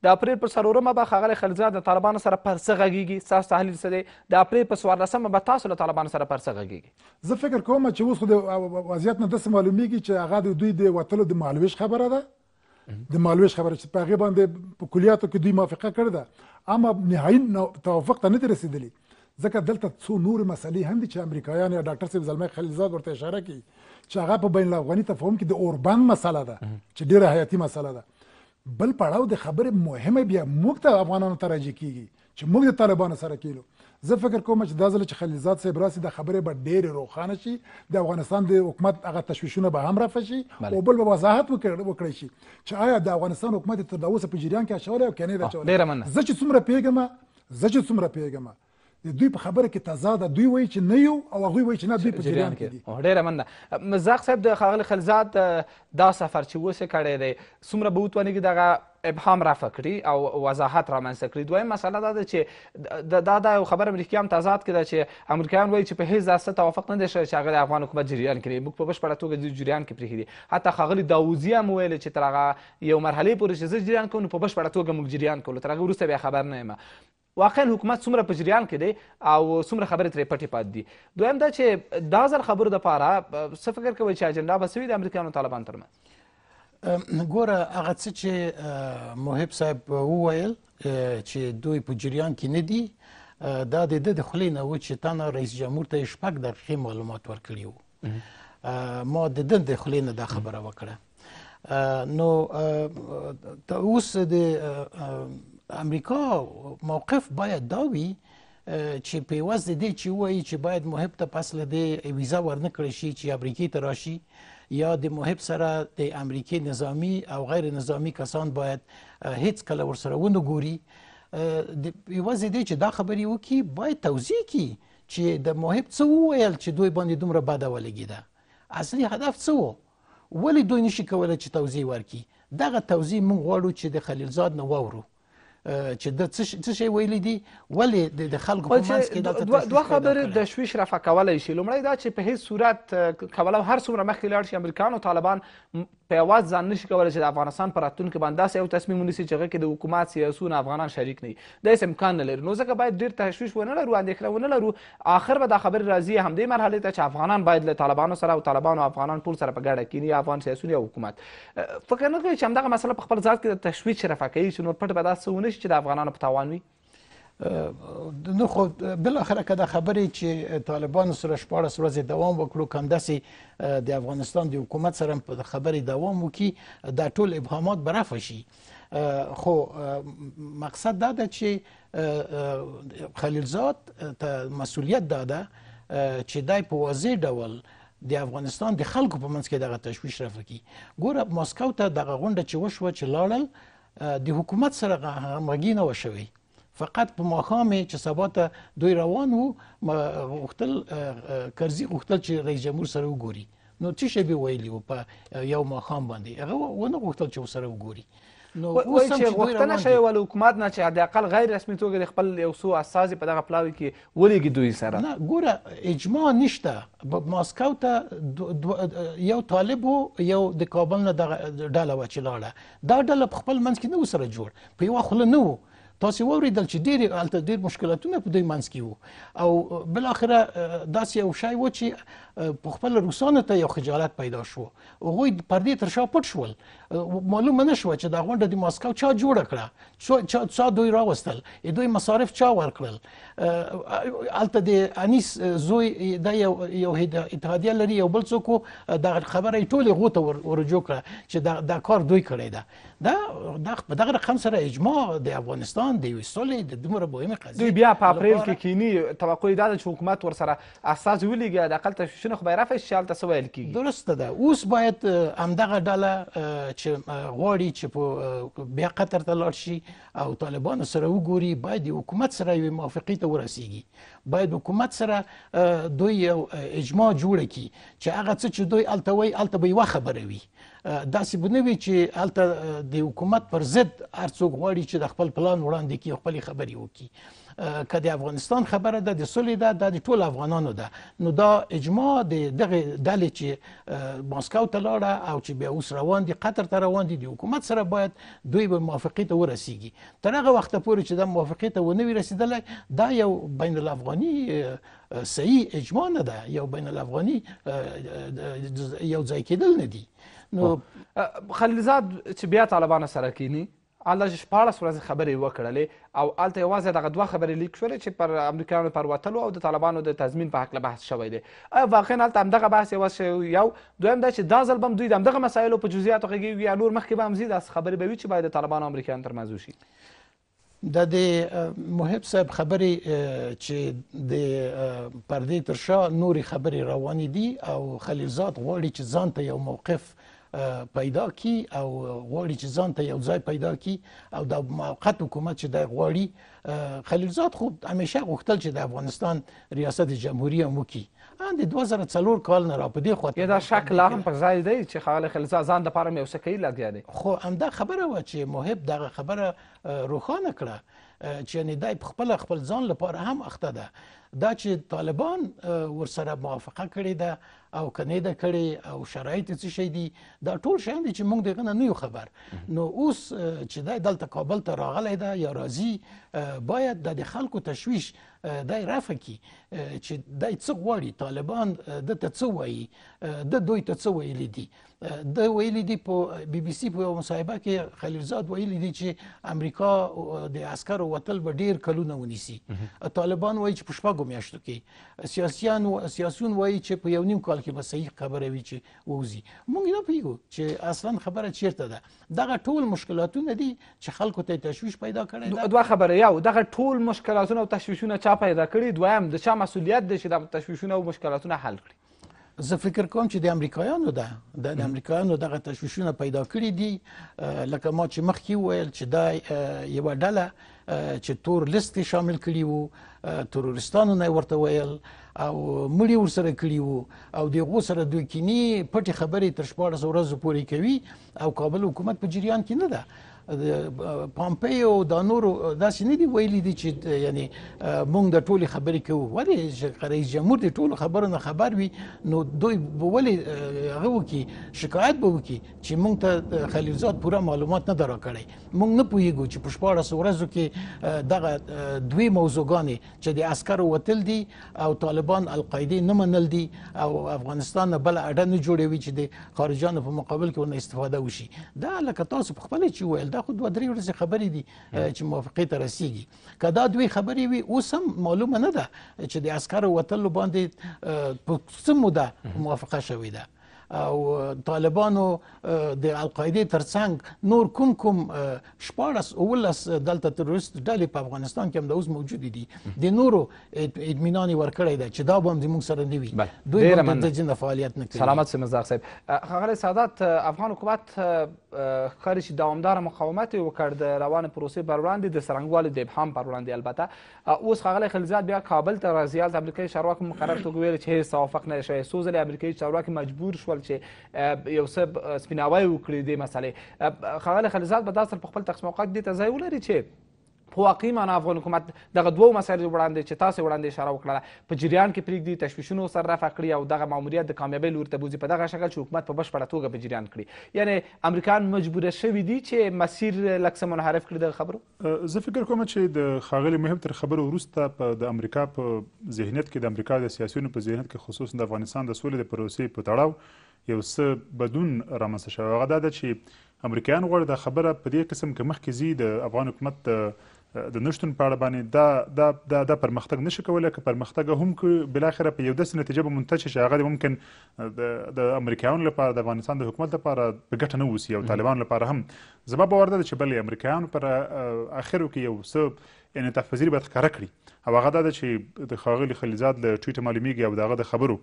د اپریل پر 4 به ښاغلی خلیلزاد د طالبانو سره پر څه غږېږي؟ ستاسو تحلیل څه دی؟ د اپریل په 14 به تاسو له طالبانو سره پر څه غږېږي؟ زه فکر کوم چې اوس خو د وضعیت نه داسې معلومیږي چې هغه د دوی د وتلو د مهالویش خبره ده، د مهالویش خبره چې په هغې باندې په کلیاتو کې دوی موافقه کړې ده، اما نهایي توافق ته نه دي رسېدلي. ځکه دلته څو نورې مسلې هم دي چې امریکایان یا ډاکټر صاحب زلمی خلیلزاد ورته اشاره کوي چې هغه په بین الافغاني تفاهم کې د اوربند مسله ده چې ډېره حیاتي مسله ده. بل پړاو د خبرې مهمه بیا موږ ته افغانانو ته راجع کېږي چې موږ د طالبانو سره کېلو. زه فکر کوم چې دا ځل چې خلیلزاد صاحب راسي د خبرې به ډېرې روښانه شي، د افغانستان د حکومت هغه تشویشونه به هم رفع شي او بل به وضاحت وکړی شي چې آیا د افغانستان حکومت تر اوسه په جریان کې اچولی او که نه یې اچولی. زه چې څومره پیږم دوی په خبره کې تضاد، دوی وایي چې نه یو او هغوی وایي چې نه دوی په جریان کې دي. ډېره مننه. مصداق صاحب د ښاغلي خلیلزاد دا سفر چې اوس یې کړی دی څومره به وتوانېږي دغه ابهام رفع کړي او وضاحت رامنځته کړي؟ دویم مسله دا ده چې دا یو خبره امریکا هم تضاد کې ده چې امریکایان وایي چې په هېڅ داسې توافق نه دی شوی چې هغه د افغان حکومت جریان کړي، موږ په بشپړه توګه د جریان کې پرېښي دي. حتی ښاغلي داوودزي هم ویلې چې تر هغه یو مرحلې پورې چې زه جریان کوم نو په بشپړه توګه موږ جریان کوو، تر هغه وروسته بیا خبر نه یم. واقعا حکومت څومره په جریان کې دی او څومره خبرې ترې پټې پاتې دي؟ دویم دا چې دا ځل خبرو دپاره څه فکر کوئ چې اجنډا به څه وي د امریکایانو طالبانو ترمنځ؟ ګوره هغه څه چې محب صاحب وویل چې دوی په جریان کې نه دي، دا د ده د خولې نه و چې تا نه رئیس جمهور ته یې 6 دقیقې معلومات ورکړي وو. ما د ده د خولې نه دا خبره وکړه. نو اوس د امریکا موقف باید دا وي چې په عوض د دې چې ووایي چې باید محب ته پس له دې ویزا ورنه کړی شي چې امریکې ته راشي، یا د محب سره د امریکې نظامی او غیر نظامی کسان باید هیڅ کله ورسره ونه ګوري. عوض دې چې دا خبرې وکړي باید توضیح کړي چې د محب څه وویل چې دوی باندې دومره بده ولګېده، اصلي هدف څه و، ولې دوی نشي کولی چې توضیح ورکړي. دغه توضیح موږ غواړو چې د خلیلزاد نه واورو چې د څه شی ویلی دي، ولې د خلکو په منځ کې دوه خبرې د تشویش رفع کولی شي. لومړی دا چې په هیڅ صورت کولی هر څومره مخکې لاړ شي امریکایان او طالبان په یوازې ځان نشي کولی چې د افغانستان په راتلونکي باندې داسې یو تصمیم ونیسي چې هغه کې د حکومت سیاسیون افغانان شریک نه وي. دا هېڅ امکان نه لري. نو ځکه باید ډېر تشویش ونه لرو، اندېښنه ونه لرو. آخر به دا خبرې راځي همدې مرحلې ته چې افغانان باید له طالبانو سره او طالبان او افغانان ټول سره په ګډه کینی، افغان سیاسیون یا حکومت. فکر نه کوئ چې همدغه مسله په خپل ذات کې د تشویش رفع کوي چې نور پټ به داسې ونه شي چې د افغانانو په تاوان وي؟ نو خو بالاخره که دا خبرې چې طالبانو سره 14 ورځې دوام وکړو، که همداسې د افغانستان د حکومت سره په خبرې دوام وکړي، دا ټول ابهامات به رفع شي. خو مقصد دا ده چې خلیلزاد ته مسؤلیت دا ده چې دای په واضح ډول د افغانستان د خلکو په منځ کې دغه تشویش رفع کړي. ګوره ماسکو ته دغه غونډه چې وشوه چې لاړل د حکومت سره همغږي نه وه شوې، فقط په ماښام چې سبا ته دوی روان وو غوښتل کرزي غوښتل چې رئیس جمهور سره وګوري. نو څه شی به ویلي وو په یو ماښام باندې، هغه ونه غوښتل چې ورسره وګوري. نو وایي چې غوښتنه شوې وه له حکومت نه چې حداقل غیر رسمي توګه د خپل یو څو استازي په دغه پلاوي کې ولېږي دوی سره. نه ګوره اجماع نشته. ماسکو ته یو طالب و، یو د کابل نه دغه ډله وه چې لاړه. دا ډله په خپل منځ کې نه و سره جوړ، په یوه خوله نه و. تاسو واوریدل چې ډېر مشکلاتونه په دوی منځ کې وو، او بالاخره داسې یو شی و چې په خپل روسانو ته یو خجالت پیدا شو. هغوی پردې تر شا پټ شول، معلومه نه شوه چې دا غونډه د ماسکو چا جوړه کړه، چا دوی راوستل، دوی مصارف چا ورکړل. هلته د انیس زوی دا یو اتحادیه لري، یو بل څوک و، دغه خبره یې ټولې هغو ته ورجوع کړه چې دا کار دوی کړی ده. دا په دغه رقم سره اجماع د افغانستان د یوې سولې د دومره مهمې قضیې دوی بیا په اپریل کې کینی. توقع یې دا ده چې حکومت ورسره استازي ولېږي، حداقل تشویشونه خو به یې رفع شي چې هلته څه ویل کېږي. درسته ده. اوس باید همدغه ډله چې غواړي چې بیا قطر ته لاړ شي او طالبانو سره وګوري، باید د حکومت سره یوې موافقې ته ورسیږي. باید حکومت سره دوی یو اجماع جوړه کړي چې هغه څه چې دوی هلته وایي هلته به یوه خبره وي. داسې به نه وي چې هلته د حکومت پر ضد هر څوک غواړي چې د خپل پلان وړاندې کړي او خپلې خبرې وکړي. که د افغانستان خبره ده، د سولې ده، دا د ټولو افغانانو ده. نو دا اجماع د دغه ډلې چې ماسکو ته لاړه او چې بیا اوس روان دي قطر ته روان دي، د حکومت سره باید دوی به موافقې ته ورسیږي. تر هغه وخته پورې چې دا موافقې ته ونه وي رسېدلی، دا یو بین الافغاني صحیح اجماع نه ده، یو بین الافغاني یو ځای کېدل نه دي. نو خلیلزاد چې بیا طالبانو سره کینی، هلته 14 ورځې خبرې وکړلې او هلته یوازې دغه 2 خبرې لیک شولې چې پر امریکایانو پر وتلو او د طالبانو د تضمین په هکله بحث شوی دی. آیا واقعا هلته همدغه بحث یو دویم دا چې دا ځل به هم دوی د همدغه مسایلو په جزئیاتو غږېږي یا نور مخکې به هم ځي داسې خبرې به وي چې باید د طالبانو او امریکایانو ترمنځ وشي؟ د محب صاحب خبرې چې د پردې تر شا نورې خبرې روانې دي او خلیلزاد غواړي چې ځان ته یو موقف پیدا کی او غواړي چې ځان ته یو ځای پیدا کی او د موقت حکومت چې دی غواړي. خلیلزاد خو همیشه غوښتل چې د افغانستان ریاست جمهوریه هم وکړي. د 2004 کال نه را په دې خوا دا شک لا هم په ځای دی چې ښاغلی خلیلزاد ځان دپاره هم یو څه کوي لګیا دی. خو همدا خبره وه چې محب دغه خبره روښانه کړه چې یعنې دی خپل ځان لپاره هم اخته ده. دا چې طالبان ورسره موافقه کړې ده او که نه ده کړې او شرایط څه شی دي، دا ټول شیان دي چې موږ دغه نه یو خبر. نو اوس چې دی دلته کابل ته راغلی ده یا راځي، باید د خلکو تشویش دی رفع کړي چې دی څه غواړي، طالبان دته څه وایي، دوی ته څه ویلي دي. د ویلي دي په بي بي سي په یوه مصاحبه کې خلیلزاد ویلي دي چې امریکا د عسکرو وتل به ډېر کلونه ونیسي. طالبان وایي چې په 6 میاشتو کې، سیاسیون وایي چې په 1.5 کال کې به صحیح خبره وي چې ووځي. موږ نه پوهېږو چې اصلا خبره چیرته ده. دغه ټول مشکلاتونه دي چې خلکو ته تشویش پیدا کړی ده. 2 خبره، یو دغه ټول مشکلاتونه او تشویشونه چا پیدا کړي، دویم د چا مسؤلیت دی چې د تشویشونه او مشکلاتونه حل کړي. زه فکر کوم چې د امریکایانو ده، د امریکایانو دغه تشویشونه پیدا کړي دي. لکه ما چې مخکې وویل چې دا یوه ډله چې تور لیست کې شامل کړي وو، تروریستانو نه ورته ویل او مړي ورسره کړي وو او د هغو سره دوی کینی پټې خبرې تر 14 ورځو پورې کوي او کابل حکومت په جریان کې نه ده. پامپیو دا نورو داسې نه دي ویلي دي چې یعنی موږ د ټولې خبرې کوو. ولې رئیس جمهور د ټولو خبرو نه خبر وي، نو دوی به ولې هغه وکړي، شکایت به وکړي چې موږ ته خلیلزاد پوره معلومات نه ده راکړی. موږ نه پوهېږو چې په 14 ورځو کې دغه 2 موضوعګانې چې د عسکرو وتل دي او طالبان القاعدې نه منل دي او افغانستان نه بله اډه نه جوړوي چې د خارجیانو په مقابل کې ورنه استفاده وشي. دا لکه تاسو پخپله چې وویل دا خو 2-3 ورځې خبرې دي چې موافقې ته رسیږي. که دا 2 خبرې وي، اوس هم معلومه نه ده چې د عسکرو وتلو باندې په څه موده موافقه شوې ده او طالبانو د القاعدې ترڅنګ نور کوم 14 دلته تروریست ډلې په افغانستان کې هم د اوس موجود دي د نورو اطمینان ورکړی دی چې دا به هم زموږ سره نه وي دوی به د ځینې فعالیت نه کوي. سلامت سي مصداق صاحب. ښاغلی سعادت، افغان حکومت ښکاري چې دوامداره مقاومت یې وکړ د روانې پروسې پر وړاندې د څرنګوالي د ابهام پر وړاندې. البته اوس ښاغلی خلیلزاد بیا کابل ته راځي. هلته امریکایي چارواکو مقرر توګه ویل چې هېڅ توافق نه دی شوی. څو ځلې امریکایي چارواکي مجبور شول چې یو څه سپیناوی وکړي دې مسئلې. ښاغلی خلیلزاد به دا ځل په خپل تقسیم اوقات دې ته ځای ولري چې په واقعي معنا افغان حکومت دغه دوو مسایلو وړاندې چې تاسې وړاندې اشاره وکړله په جریان کې پرېږدي، تشویشونو سره رفع کړي او دغه ماموریت د کامیابۍ لوري ته بوځي په دغه شکل چې حکومت په بشپړه توګه په جریان کړي. یعنې امریکایان مجبوره شوي دي چې مسیر لږ څه منحرف کړي دغه خبرو. زه فکر کوم چې د ښاغلي مهم تر خبرو وروسته د امریکا په ذهنیت کې د امریکا د سیاسیونو په ذهنیت کې خصوصا د افغانستان د سولې د پروسې په تړاو یو څه بدلون رامنځته شوی. هغه دا ده چې امریکایان غواړي دا خبره په دې قسم کې مخکې ځي د افغان حکومت د نشتون په اړه باندې دا پرمختګ نشي کولی. که پرمختګ هم که بالاخره په یو داسې نتیجه به منتج شي چې هغه ممکن د امریکایانو لپاره د افغانستان د حکومت لپاره په ګټه نه اوسي او طالبانو لپاره هم. زما باور ده چې بلې امریکایانو پر اخرو کې یو څه انعطاف پذیري باید ښکاره کړي او هغه دا ده چې د ښاغلي خلیلزاد له ټویټه معلومیږي او د هغه د خبرو،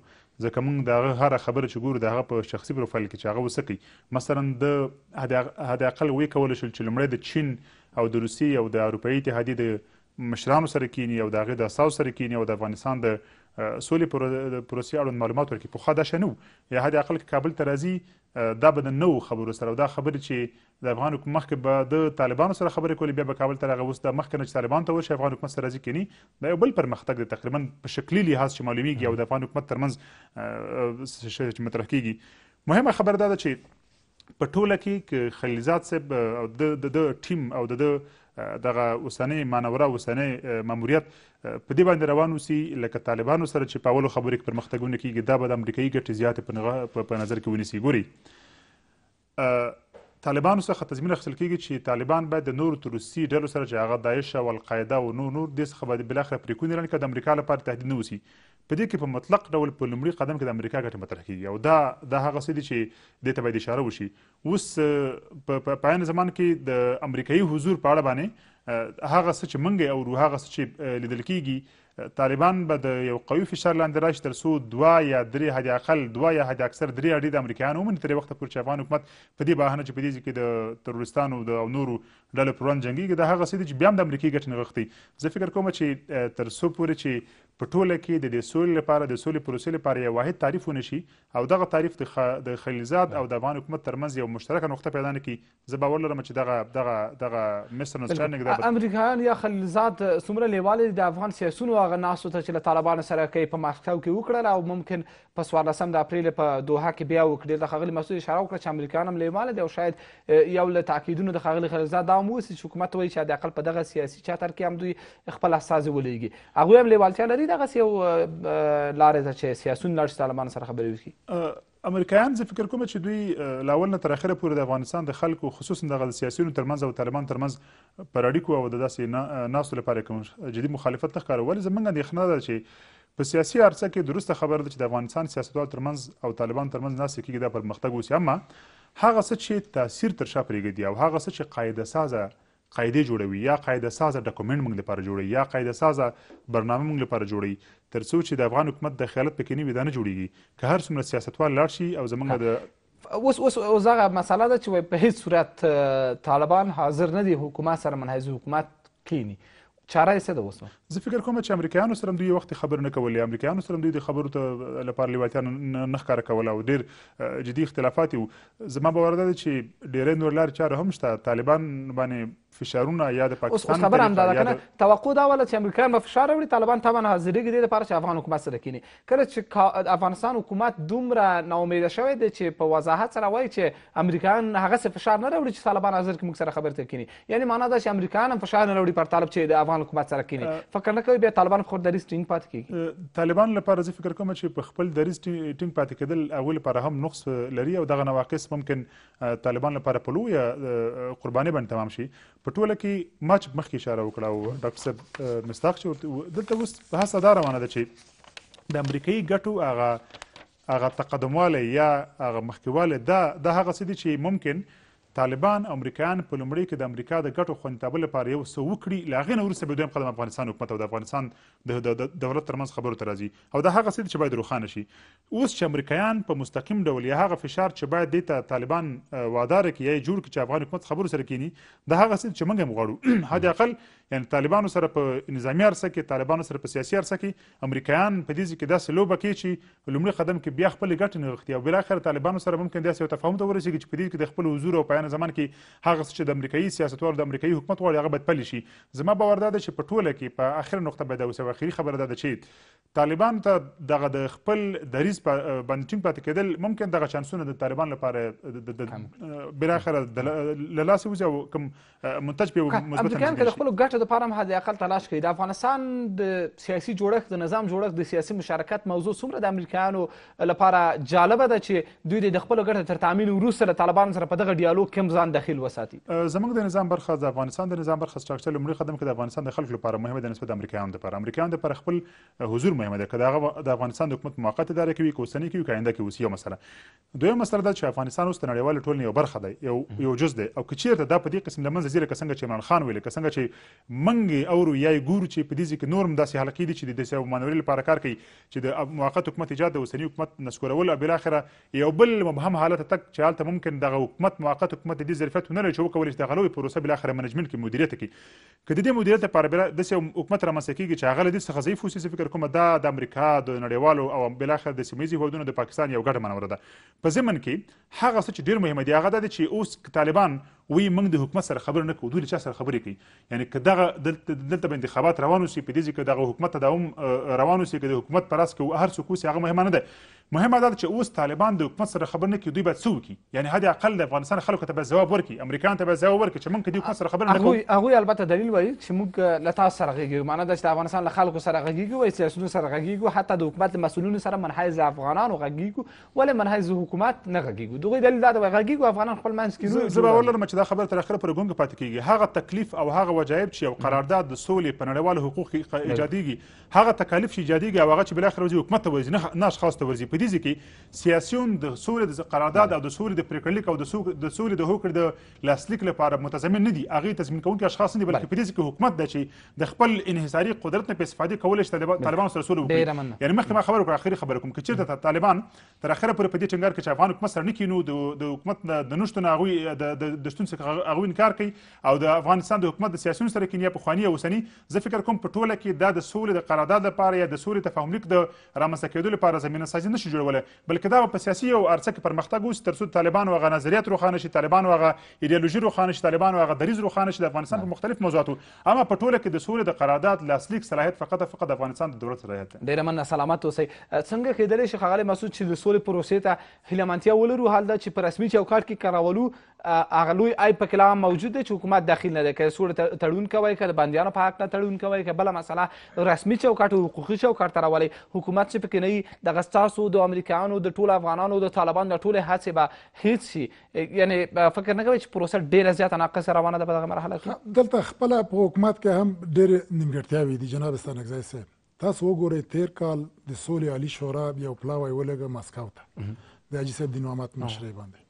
ځکه موږ د هغه هره خبره چې ګورو د هغه په شخصي پروفایل کې چې هغه څه کوي. مثلا د حد اقل ویې کولی شول چې لومړی د چین او د روسیې او د اروپایي اتحادیې د مشرانو سره کینی او د هغې د اساسو سره کینی او د افغانستان د سولې پروسې اړوند معلومات ورکړي. پخوا دا شی نه و، یا حد اقل که کابل ته راځي دا به د نوو خبرو سره او دا خبرې چې د افغان حکومت مخکې به د طالبانو سره خبرې کولې بیا به کابل ته راغی، اوس دا مخکې نه چې طالبانو ته ورشي افغان حکومت سره راځي کینی. دا یو بل پرمختګ دی تقریبا په شکلي لحاظ چې معلومیږي او د افغان حکومت ترمنځ چې مطرح کیږي. مهمه خبره دا ده چې په ټوله کې که خلیلزاد صاحب او د ټیم او د دغه اوسنۍ مانوره اوسنۍ ماموریت په دې باندې روان اوسي لکه طالبانو سره چې په اولو خبرو کې پرمختګونه کیږي، دا به د امریکایي ګټې زیاتې په نظر کې ونیسي. ګوري طالبانو څخه تضمین اخیستل کیږي چې طالبان باید د نورو تروریستي ډلو سره چې هغه داعش او القاعده او نور دې څخه باید بالاخره پرېکون اعلان کړي د امریکا لپاره تهدید نه اوسي. په دې کې په مطلق ډول په لومړي قدم کې د امریکا ګټې مطرح کیږي او دا هغه څه دي چې دې ته باید اشاره وشي. اوس په عین زمان کې د امریکایي حضور په اړه باندې هغه څه چې موږ اورو، هغه څه چې لیدل کیږي، طالبان به د یو قوي فشار لاندې راشي تر څو 2 یا 3 حد اقل 2 یا حد اکثر 3 اړې د امریکایانو ومني تر وخته پورې چې افغان حکومت په دې بهانه چې په دې کې د تروریستانو او نورو ډلو پر وړاندې جنګېږي، دا هغه څه دي چې بیا هم د امریکایي ګټې نغښتي. زه فکر کوم چې تر څو پورې چې په ټوله کې د دې سولې لپاره د سولې پروسې لپاره یو واحد تعریف ونه شي او دغه تعریف د خلیلزاد او د افغان حکومت ترمنځ یو مشترکه نقطه پیدا نه کړي، زه باور لرم چې دغه مستر انډرسټینډینګ امریکایان یا خلیلزاد څومره لیوالې د افغان سیاسونو هغه ناستو ته چې له طالبانو سره کوي په ماسکو کې وکړل او ممکن په 14 د اپریل په دوحه کې بیا وکړي. د ښاغلي مسعود اشاره وکړه چې امریکایان هم لیواله دي او شاید یو له تاکیدونو د ښاغلي خلیلزاد دا هم اوسي چې حکومت وایي چې حداقل په دغه سیاسي چتر کې هم دوی خپل استازي ولېږي. هغوی هم لیوالتیا لري دغسې یو لارې ته چې سیاسون لاړ شي طالبانو سره خبرې وکړي. امریکایان زه فکر کوم چې دوی له اول نه تر اخره پورې د افغانستان د خلکو خصوصا دغه سیاسیونو ترمنځ او طالبانو ترمنځ پر اړیکو او د داسې ناستو لپاره کوم جدي مخالفت نه ښکاره. ولې زموږ اندېښنه ده چې په سیاسي عرصه کې درسته خبره ده چې د افغانستان سیاستوالو ترمنځ او طالبانو ترمنځ ناستې کېږي دا پرمختګ اوسي، اما هغه څه چې تاثیر تر شا پرېږدي او هغه څه چې قاعده سازه قاعدې جوړوي یا قاعده سازه ډاکومنټ موږ لپاره جوړوي یا قاعده سازه برنامه موږ لپاره جوړوي، تر څو چې د افغان حکومت د خیالت پکې نه وي دا نه جوړیږي. که هر څومره سیاستوال لاړ شي او زموږ د اوس هغه مسله ده چې په هیڅ صورت طالبان حاضر نه دي حکومت سره منحیز حکومت کینی، چاره یې څه ده اوس؟ زه فکر کوم چې امریکایانو سره دوی وخت خبرې نه کولې، امریکایانو سره دوی د خبرو ته لپاره لیوالتیا نه ښکاره کوله او ډېر جدي اختلافات وو. زما باور ده چې ډېرې نور لارې چارې هم شته طالبان باندې فشارونه یا د پاکستان اوس خبره همدا ده که نه توقع دا وله چې امریکایان به فشار راوړي طالبان طبعا حاضرېږي دې لپاره چې افغان حکومت سره کیني. کله چې افغانستان حکومت دومره ناامیده شوی دی چې په وضاحت سره وایي چې امریکایان هغسې فشار نه راوړي چې طالبان حاضر کړي موږ سره خبرې ته کیني، یعنې معنا دا چې امریکایان هم فشار نه راوړي پر طالب چې د افغان حکومت سره کیني. فکر نه کوي بیا طالبان په خپل دریځ ټینګ پاتې کېږي؟ طالبان لپاره زه فکر کوم چې په خپل دریځ ټینګ پاتې کېدل هغوی لپاره هم نقص لري او دغه نواقص ممکن طالبان لپاره په لویه قربانۍ باندې تمام شي. په ټوله کې ما چې مخکې اشاره وکړه او ډاکټر صاحب مصداق چې دلته اوس هڅه دا روانه ده چې د امریکایي ګټو هغه هغه تقدموالی یا هغه مخکېوالی دا هغه څه دي چې ممکن طالبان او امریکایان په لومړي کې د امریکا د ګټو خوندیتابه لپاره یو څه وکړي، له هغې نه وروسته به دویم قدم افغانستان حکومت او د افغانستان د دولت ترمنځ خبرو ته راځي. او دا هغه څه دي چې باید روښانه شي. اوس چې امریکایان په مستقیم ډول یا هغه فشار چې باید دې ته طالبان واداره کړي یا یې جوړ کړي چې افغان حکومت خبرو سره کینی، دا هغه څه چې موږ هم غواړو. حد اقل یعنې طالبانو سره په نظامي عرصه کې، طالبانو سره په سیاسي عرصه کې امریکایان په دې ځای کې داسې لوبه کوي چې لومړي قدم کې بیا خپلې ګټې نغښتي او بالاخره طالبانو سره ممکن داسې یو تفاهم ته ورسېږي چې په دې کې د خپل حضور او پایان زمان کې هغه څه چې د امریکایي سیاستوالو د امریکایي حکومت غواړي هغه باید پلی شي. زما باور دا ده چې په ټوله کې په اخره نقطه باید اوسي او اخري خبره دا ده چې طالبان ته دغه د خپل دریځ باندې ټینګ پاتې کېدل ممکن دغه چانسونه د طالبان لپاره بالاخره له لاسه وځي او کوم منتج به مثبت امریکایان که د خپلو ګټو دپاره هم حد اقل تلاش کوي. د افغانستان د سیاسي جوړښت، د نظام جوړښت، د سیاسي مشارکت موضوع څومره د امریکایانو لپاره جالبه ده چې دوی د خپلو ګټو تر تامین وروسته له طالبانو سره په دغه ډیالوګ کې هم ځان دخیل وساتي؟ زموږ د نظام برخه، د افغانستان د نظام برخه سټراکچر لومړي قدم کې د افغانستان د خلکو لپاره مهمه ده نسبت د امریکایانو لپاره. امریکایانو لپاره خپل حضور مهمه ده، که د افغانستان د حکومت موقت اداره کوي، که اوسنۍ کوي، که آینده کې اوسي. یو مسله. دویم مسله دا چې افغانستان اوس د نړیوالې ټولنې یو برخه دی، یو جز دی، او که چېرته دا په دې قسم له منځه ځي لکه څنګه چې عمران خان ویل، لکه څنګه چې موږ اورو یا یې ګورو چې په دې ځای کې نور هم داسې حلقې دي چې د داسې مانورې لپاره کار کوي چې د موقت حکومت ایجاد، د اوسني حکومت نسکورول او بالاخره یو بل مبهم حالت ته تک چې هلته ممکن دغه حکومت موقت حکومت د دې ظرفیت ونه لري چې وکولی شي دغه لویه پروسه بالاخره منیجمنټ کې مدیریت کړي. که د دې مدیریت لپاره داسې حکومت رامنځته کېږي چې هغه له دې څخه ضعیف اوسي، زه فکر کوم دا د امریکا د نړیوالو او بالاخره د سیمه ییزو هېوادونو د پاکستان یو ګډه منوره ده. په ضمن کې هغه څه چې ډېر مهمه دي هغه دا دی چې اوس طالبان وی موږ د حکومت سره خبرې نه کوو، دوی له چا سره خبرې کوي. یعنې که دغه دلته به انتخابات روان اوسي، په دې ځای کې دغه حکومت تداوم روان اوسي، که د حکومت په راس کې هر څوک اوسي، هغه مهمه نه ده. مهمه دا ده چې اوس طالبان د حکومت سره خبرې نه کوي، دوی باید څه وکړي؟ یعنې حد اقل د افغانستان خلکو ته باید ځواب ورکړي، امریکایانو ته باید ځواب ورکړي چې موږ که د حکومت سره خبرې نه کوو. هغوی البته دلیل وایي چې موږ له تاسو سره غږیږو، معنی دا چې د افغانستان له خلکو سره غږیږو، وایي سیاسیونو سره غږیږو، حتی د حکومت له مسؤلینو سره منحیز افغانانو غږیږو، ولې منحیز حکومت نه غږیږو؟ د هغوی دلیل دا ده وایي غږیږو، افغانان خپل منځ کې زه باور لرم چې دا خبره تر اخره پورې ګونګه پاتې کېږي. هغه تکلیف او هغه وجایب چې یو قرارداد د سولې په نړیوالو حقوقو کې ایجادېږي، هغه تکالیف چې ایجادېږي او هغه چې بالاخره ورځي حکومت ته ورځي، نه اشخاص ته ورځي. په دې ځای کې سیاسیون د سولې د قرارداد او د سولې د پرېکړه لیک او د سولې د هوکړې د لاسلیک لپاره متضمن نه دي، هغې تضمین کوونکي اشخاص نه دي، بلکې په دې ځای کې حکومت ده چې د خپل انحصاري قدرت نه په استفادې کولی شي طالبانو سره سوله وکړي. یعنې مخکې ما خبره وکړه، اخري خبره کوم، که چېرته طالبان تر اخره پورې په دې ټینګار کوي چې افغان حکومت سره نه کینو، د حکومت د نشتون هغوی د شتون څخه هغوی انکار کوي او د افغانستان د حکومت د سیاسیونو سره کینیا پخواني او اوسني، زه فکر کوم په ټوله کې دا د سولې د قرارداد لپاره یا د سولې تفاهم لیک د رامنځته کېدو لپاره زمینه سازي نشي جوړولی، بلکې دا په سیاسي او عرصه کې پرمختګ اوسي تر څو طالبان هغه نظریات روښانه شي، طالبان هغه ایډیالوژي روښانه شي، طالبان هغه دریځ روښانه شي د افغانستان په مختلف موضوعاتو. اما په ټوله کې د سولې د قرارداد لاسلیک صلاحیت فقط د افغانستان د دولت صلاحیت دی. ډېره مننه، سلامت اوسئ. څنګه کېدلی شي ښاغلی مسعود چې د سولې پروسې ته هیلهمنتیا ولرو، حال دا چې په رسمي چوکاټ کې کارولو هغه لوی عیب پکې لا هم موجود دی چې حکومت داخل نه دی، که سولې تړون کوئ، که د بندیانو په حق نه تړون کوئ، که بله مسله رسمي چوکاټ حقوقي چوکاټ ته راولئ، حکومت چې پکې نه وي، دغه ستاسو د امریکایانو د ټولو افغانانو د طالبانو د ټولې هڅې به هېڅ شي. یعنې فکر نه کوئ چې پروسه ډېره زیاته ناقصه روانه ده په دغه مرحله کې؟ دلته خپله په حکومت کې هم ډېرې نیمګړتیاوې دي جناب ستانکزی صاحب. تاسو وګورئ تېر کال د سولې عالي شورا یو پلاوی ولګه مسکو ته د حاجي صاحب دین محمد مشرۍ باندې،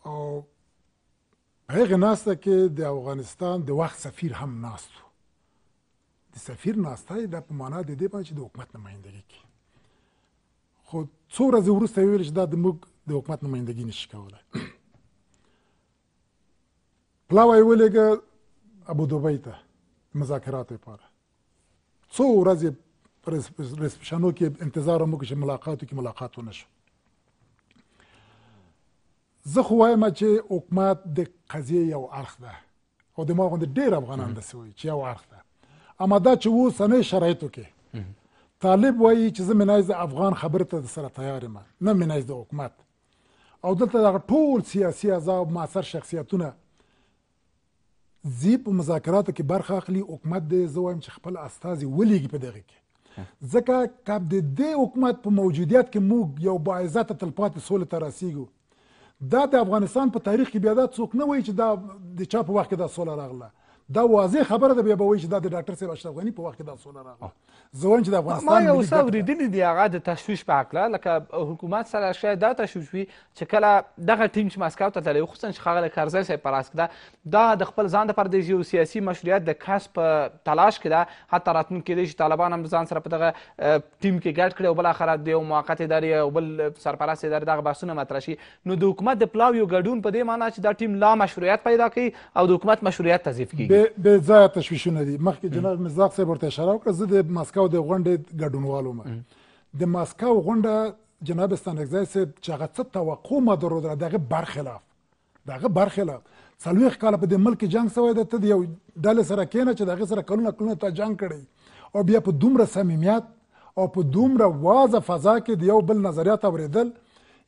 او په هغې ناسته کې د افغانستان د وخت سفیر هم ناست و. د سفیر ناسته یې دا په معنا د دې باندې چې د حکومت نمایندګي کوي، خو څو ورځې وروسته یې ویل چې دا زموږ د حکومت نمایندګي نشي کولی. پلاوی یې ولېږه ابودوبۍ ته مذاکراتو لپاره، څو ورځې په ریسپشنو کې انتظار هم وکړو چې ملاقات وکړي، ملاقات ونه شو. زه خو وایم چې حکومت د قضیې یو اړخ ده او د ما غوندې ډېر افغانان داسې وایي چې یو اړخ ده، اما دا چې اوسنۍ شرایطو کې طالب وایي چې زه منایز د افغان خبرې ته سره تیار یم، نه منایز د حکومت، او دلته دغه ټول سیاسي اعضا معاصر شخصیتونه زی په مذاکراتو کې برخه اخلي. حکومت دې زه وایم چې خپل استازي ولېږي په دغه کې، ځکه که د دې حکومت په موجودیت کې موږ یو باعزته تلپاتې سولې ته رسېږو، دا د افغانستان په تاریخ کې بیا دا څوک نه وایي چې دا د چا په وخت کې دا سوله راغله. دا واضح خبره ده، بیا به وایي چې دا د ډاکټر صاحب اشرف غني په وخت کې دا سوله راغله. زه وایم چې د افغانستان ما یو څه اورېدلي دي هغه د تشویش په هکله، لکه حکومت سره شاید دا تشویش وي چې کله دغه ټیم چې مسکو ته تللی، خصوصا چې ښاغلی کرزی صاحب په راس کې ده، دا د خپل ځان دپاره د یو سیاسي مشروعیت د کسب په تلاش کې ده. حتی راتلونکي کیدای شي طالبان هم ځان سره په دغه ټیم کې ګډ کړي او بالاخره د یو موقت ادارې او بل سرپرست ادارې دغه بحثونه مطرح شي. نو د حکومت د پلاویو ګډون په دې معنی چې دا ټیم لا مشروعیت پیدا کوي او د حکومت مشروعیت تضعیف کیږي. بې ځایه تشویشونه دي. مخکې جناب مصداق صاحب ورته اشاره وکړه، زه د مسکو د غونډې ګډونوال وم. د مسکو غونډه جناب ستانکزی صاحب چې هغه څه توقع ما درلوده د هغه برخلاف 40 کاله په دې ملک جنګ سوی ده. ته د یو ډلې سره کښېنه چې د هغې سره کلونه تا جنګ کړی او بیا په دومره صمیمیت او په دومره واضح فضا کې د یو بل نظریات اورېدل،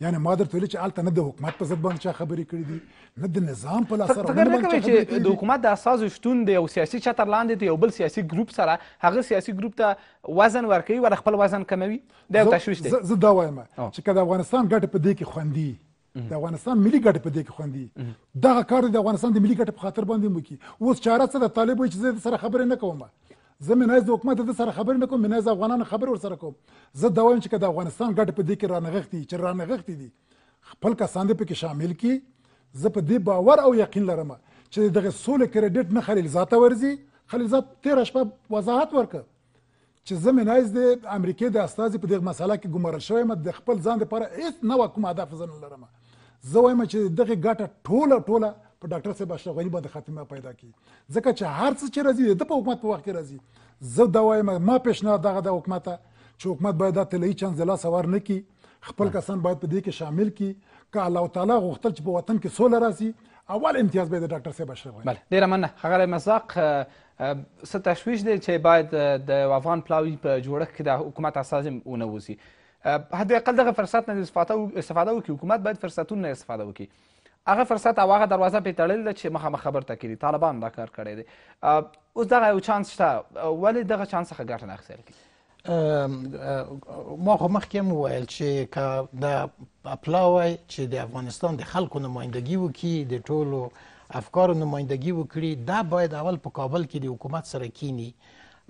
یعنی ما درته ویلي چې هلته نه د حکومت په ضد باندې چا خبرې کړي دي، نه د نظام په لاسته فکر نه کوئ چې د حکومت د اساسو شتون د یو سیاسي چتر لاندې د یو بل سیاسي ګروپ سره هغه سیاسي ګروپ ته وزن ورکوي ور خپل وزن کموي؟ دا یو تشویش دی. زه دا وایم چې که د افغانستان ګټې په دې کې خوندي، د افغانستان ملي ګټې په دې کې خوندي، دغه کار د افغانستان د ملي ګټې په خاطر باندې وکړي. اوس چاره څه ده؟ طالب وایي چې زه سره خبرې نه کوم، زه منایز د حکومت د سره خبرې نه کوم، منایز افغانانو خبرې ورسره کوم. زه دا وایم چې که د افغانستان ګټې په دې کې رانغښتي دي خپل کسان دې پکې شامل کړي. زه په دې باور او یقین لرم چې دغه سولې کریډیټ نه خلیلزاد ته ورځي. خلیلزاد تېره شپه وضاحت ورکړه چې زه منایز د امریکې د استازي په دغه مسله کې ګمارل شوی یم، د خپل ځان دپاره هېڅ نوه کوم هدف زه نه لرم. زه وایم چې دغه ګټه ټوله په ډاکټر صاحب اشرف غني باندې خاتمه پیدا کړي، ځکه چې هر څه چې راځي د په حکومت په وخت کې راځي. زه دا وایم، ما پیشنهاد دغه د حکومت ته چې حکومت باید دا طلایي چانس د لاسه ور نه کړي، خپل کسان باید په دې کې شامل کړي. که الله تعالی غوښتل چې په وطن کې سوله راسي، اول امتیاز باید د ډاکټر صاحب اشرف غني. بله، ډېره مننه ښاغلی مصداق. څه تشویش دی چې باید د افغان پلاوي په جوړښت کې د حکومت اساس ونه اوسي. حداقل دغه فرصت نه استفاده وکړي، حکومت باید فرصتونو نه استفاده وکړي. هغه فرصت او هغه دروازه پرې تړلې ده چې مخامخ خبر ته کړي. طالبان دا کار کړی دی. اوس دغه یو چانس شته، ولې دغه چانس څخه ګټه نه اخیستل کېږي؟ ما خو مخکې هم وویل چې که د پلاوی چې د افغانستان د خلکو نمایندګي وکړي، د ټولو افکارو نمایندګي وکړي، دا باید اول په کابل کې د حکومت سره کینی.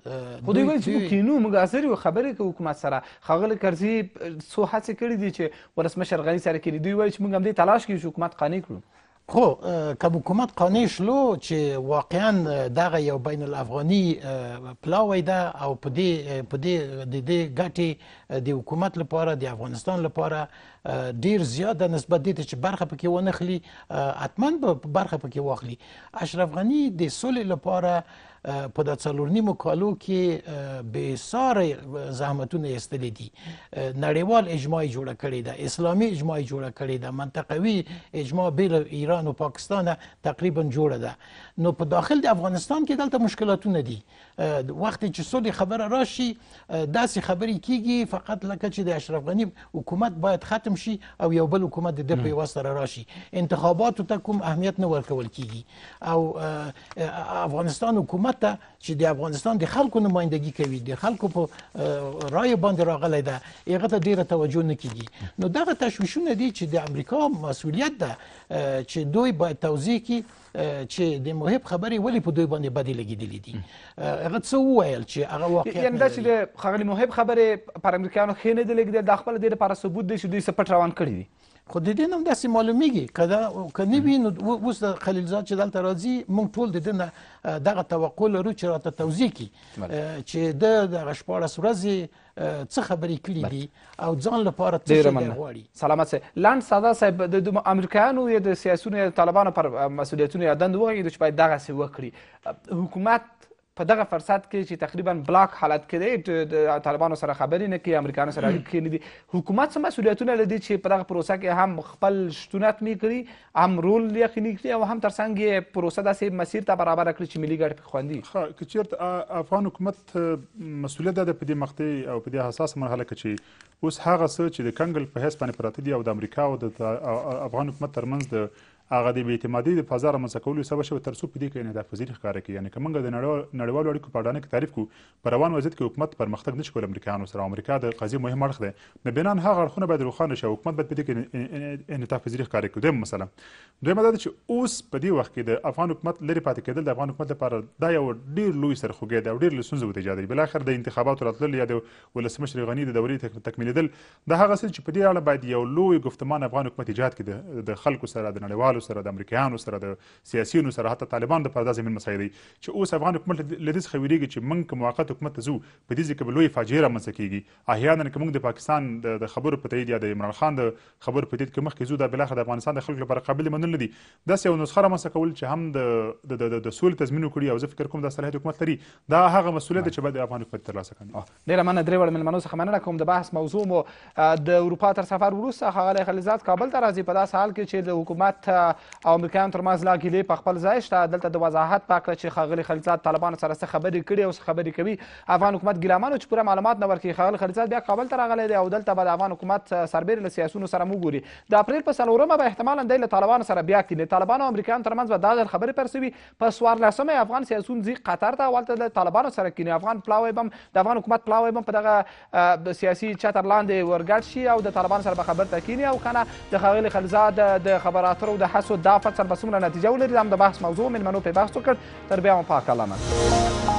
خو دوی وایي چې موږ کینو، موږ حاضر یو خبرې کوو حکومت سره. ښاغلی کرزي څو هڅې کړي دي چې ولسمشر غني سره کړي. دوی وایي چې موږ همدې تلاش کوو چې حکومت قانع کړو. خو که حکومت قانع شلو چې واقعا دغه یو بین الافغاني پلاوی ده او په دې ګټې د حکومت لپاره د افغانستان لپاره ډیر زیاده نسبت دې ته چې برخه پکې ونه خلي، حتما به برخه پکې واخلي. اشرف غني د سولې لپاره په د 4.5 کالو کې بېسارې زحمتونه ایستلي دي. نړیوال اجماع جوړه کړې ده، اسلامي اجماع جوړه کړې ده، منطقوي اجماع بین ایران او پاکستان تقریبا جوړه ده. نو په داخل د افغانستان کې دلته مشکلاتونه دي. وخت چې سولې خبره راشي داسې خبرې کیږي فقط لکه چې د اشرف غني حکومت باید ختم شي او یو بل حکومت د ده په یوه سره راشي. انتخاباتو ته کوم اهمیت نه ورکول کیږي او افغانستان حکومت ته چې د افغانستان د خلکو نمایندګي کوي، د خلکو په رایو باندې راغلی ده، هغه ته ډیره توجه نه کیږي. نو دغه تشویشونه دي چې د امریکا مسؤلیت ده چې دوی باید توضیح کړي چې د محب خبرې ولې په دوی باندې بدې لګېدلې دي. هغه څه وویل چې هغه واقعیت یعنې دا چې د ښاغلي محب خبرې پر امریکایانو ښې نه دي لګېدلې، دا خپله دې لپاره ثبوت دی چې دوی څه پټ روان کړي دي. خو د دې نه هم داسې معلومیږي که نه وي نو اوس د خلیلزاد چې دلته راځي موږ ټول د ده نه دغه توقع لرو چې راته توضیح کړي چې ده دغه 14 ورځې څه خبرې کړي دي او ځان لپاره څه شی غواړي. سلامت صاحب، لنډ ساده صاحب، د امریکایانو یا د سیاسیونو یا د طالبانو پر مسؤلیتونو یا دندو وغږېدو چې باید دغسې وکړي. حکومت په دغه فرصت کې چې تقریبا بلاک حالت کې دی، د طالبانو سره خبرې نه کوي، امریکایانو سره اړیکې نه دي، حکومت څه مسؤلیتونه لري چې په دغه پروسه کې هم خپل شتون حتمي کړي، هم رول یقیني کړي او هم ترڅنګ یې پروسه داسې مسیر ته برابره کړي چې ملي ګټې پکې خوندي وي؟ که چېرته افغان حکومت مسؤلیت دا ده په دې مقطع او په دې حساسه مرحله کې چې اوس هغه څه چې د کنګل په حیث باندې پراته دي او د امریکا او د افغان حکومت ترمنځ د هغه د بې اعتمادۍ د فضا رامنځته کولو سبب شوی تر څو په دې کې انعطاف پذیري ښکاره کړي. یعنې که موږ د نړیوالو اړیکو په اډانه کې تعریف کړو په روان وضعیت کې حکومت پرمختګ نشي کولی امریکایانو سره، امریکا د قضیې مهم اړخ دی، نو بنا هغه اړخونه باید روښانه شي او حکومت باید په دې کې انعطاف پذیري ښکاره کړي. دویمه دا ده چې اوس په دې وخت کې د افغان حکومت لرې پاتې کېدل د افغان حکومت لپاره دا یو ډېر لوی سرخوږی دی او ډېر له ستونزو ورته ایجادوي. بالاخره د انتخاباتو راتلل یا د ولسمشر غني د دورې تکمیلېدل دا هغه څه چې په دې اړه باید یو لوی گفتمان افغان حکومت ایجاد کړي د خلکو سره، د نړیوالو سره، د امریکایانو سره، د سیاسیونو سره، حتی طالبانو دپاره دا زمین مسایل دی چې اوس افغان حکومت له دې څخه ویرېږي چې موږ که موقت حکومت ته ځو په دې ځای کې به لویې فاجعې رامنځته کېږي. احیانا که موږ د پاکستان د خبرو په تایید یا د عمران خان د خبرو په تایید کې مخکې ځو دا بالاخره د افغانستان د خلکو لپاره قابل منل نه دي. داسې یو نسخه رامنځته کول چې هم د سولې تضمین وکړي او زه فکر کوم دا صلاحیت حکومت لري، دا هغه مسؤلیت دی چې باید د افغان حکومت ترلاسه کړي. ډېره مننه. درې وړ مېلمنو څخه مننه کوم. د بحث موضوع مو د اروپا تر سفر وروسته ښاغلی خلیلزاد کابل ته راځي په داسې حال کې چې د حکومت او امریکایانو ترمنځ لا ګیلې په خپل ځای شته. دلته د وضاحت په هکله چې ښاغلي خلیلزاد طالبانو سره څه خبرې کړي او څه خبرې کوي افغان حکومت ګیلمن چې پوره معلومات نه ورکوي. ښاغلي خلیلزاد بیا کابل ته راغلی دی او دلته به د افغان حکومت سربیرې له سیاسیونو سره مو ګوري. د اپریل په 4مه به احتمالا دی له طالبانو سره بیا کیني. طالبانو او امریکایانو ترمنځ به دا ځل خبرې پرسوي. په 14مه افغان سیاسیون ځي قطر ته، هلته د طالبانو سره کیني. افغان پلاوی به د افغان حکومت پلاوی به په دغه سیاسي چتر لاندې ورګډ شي او د طالبانو سره به خبرې ته کیني او کنه د ښاغلي خلیلزاد د خبرو اترو د هڅو دا فصل به څومره نتیجه ولري. دا هم د بحث موضوع مېلمنو پرې بحث وکړ. تر بیا مو پاک الله.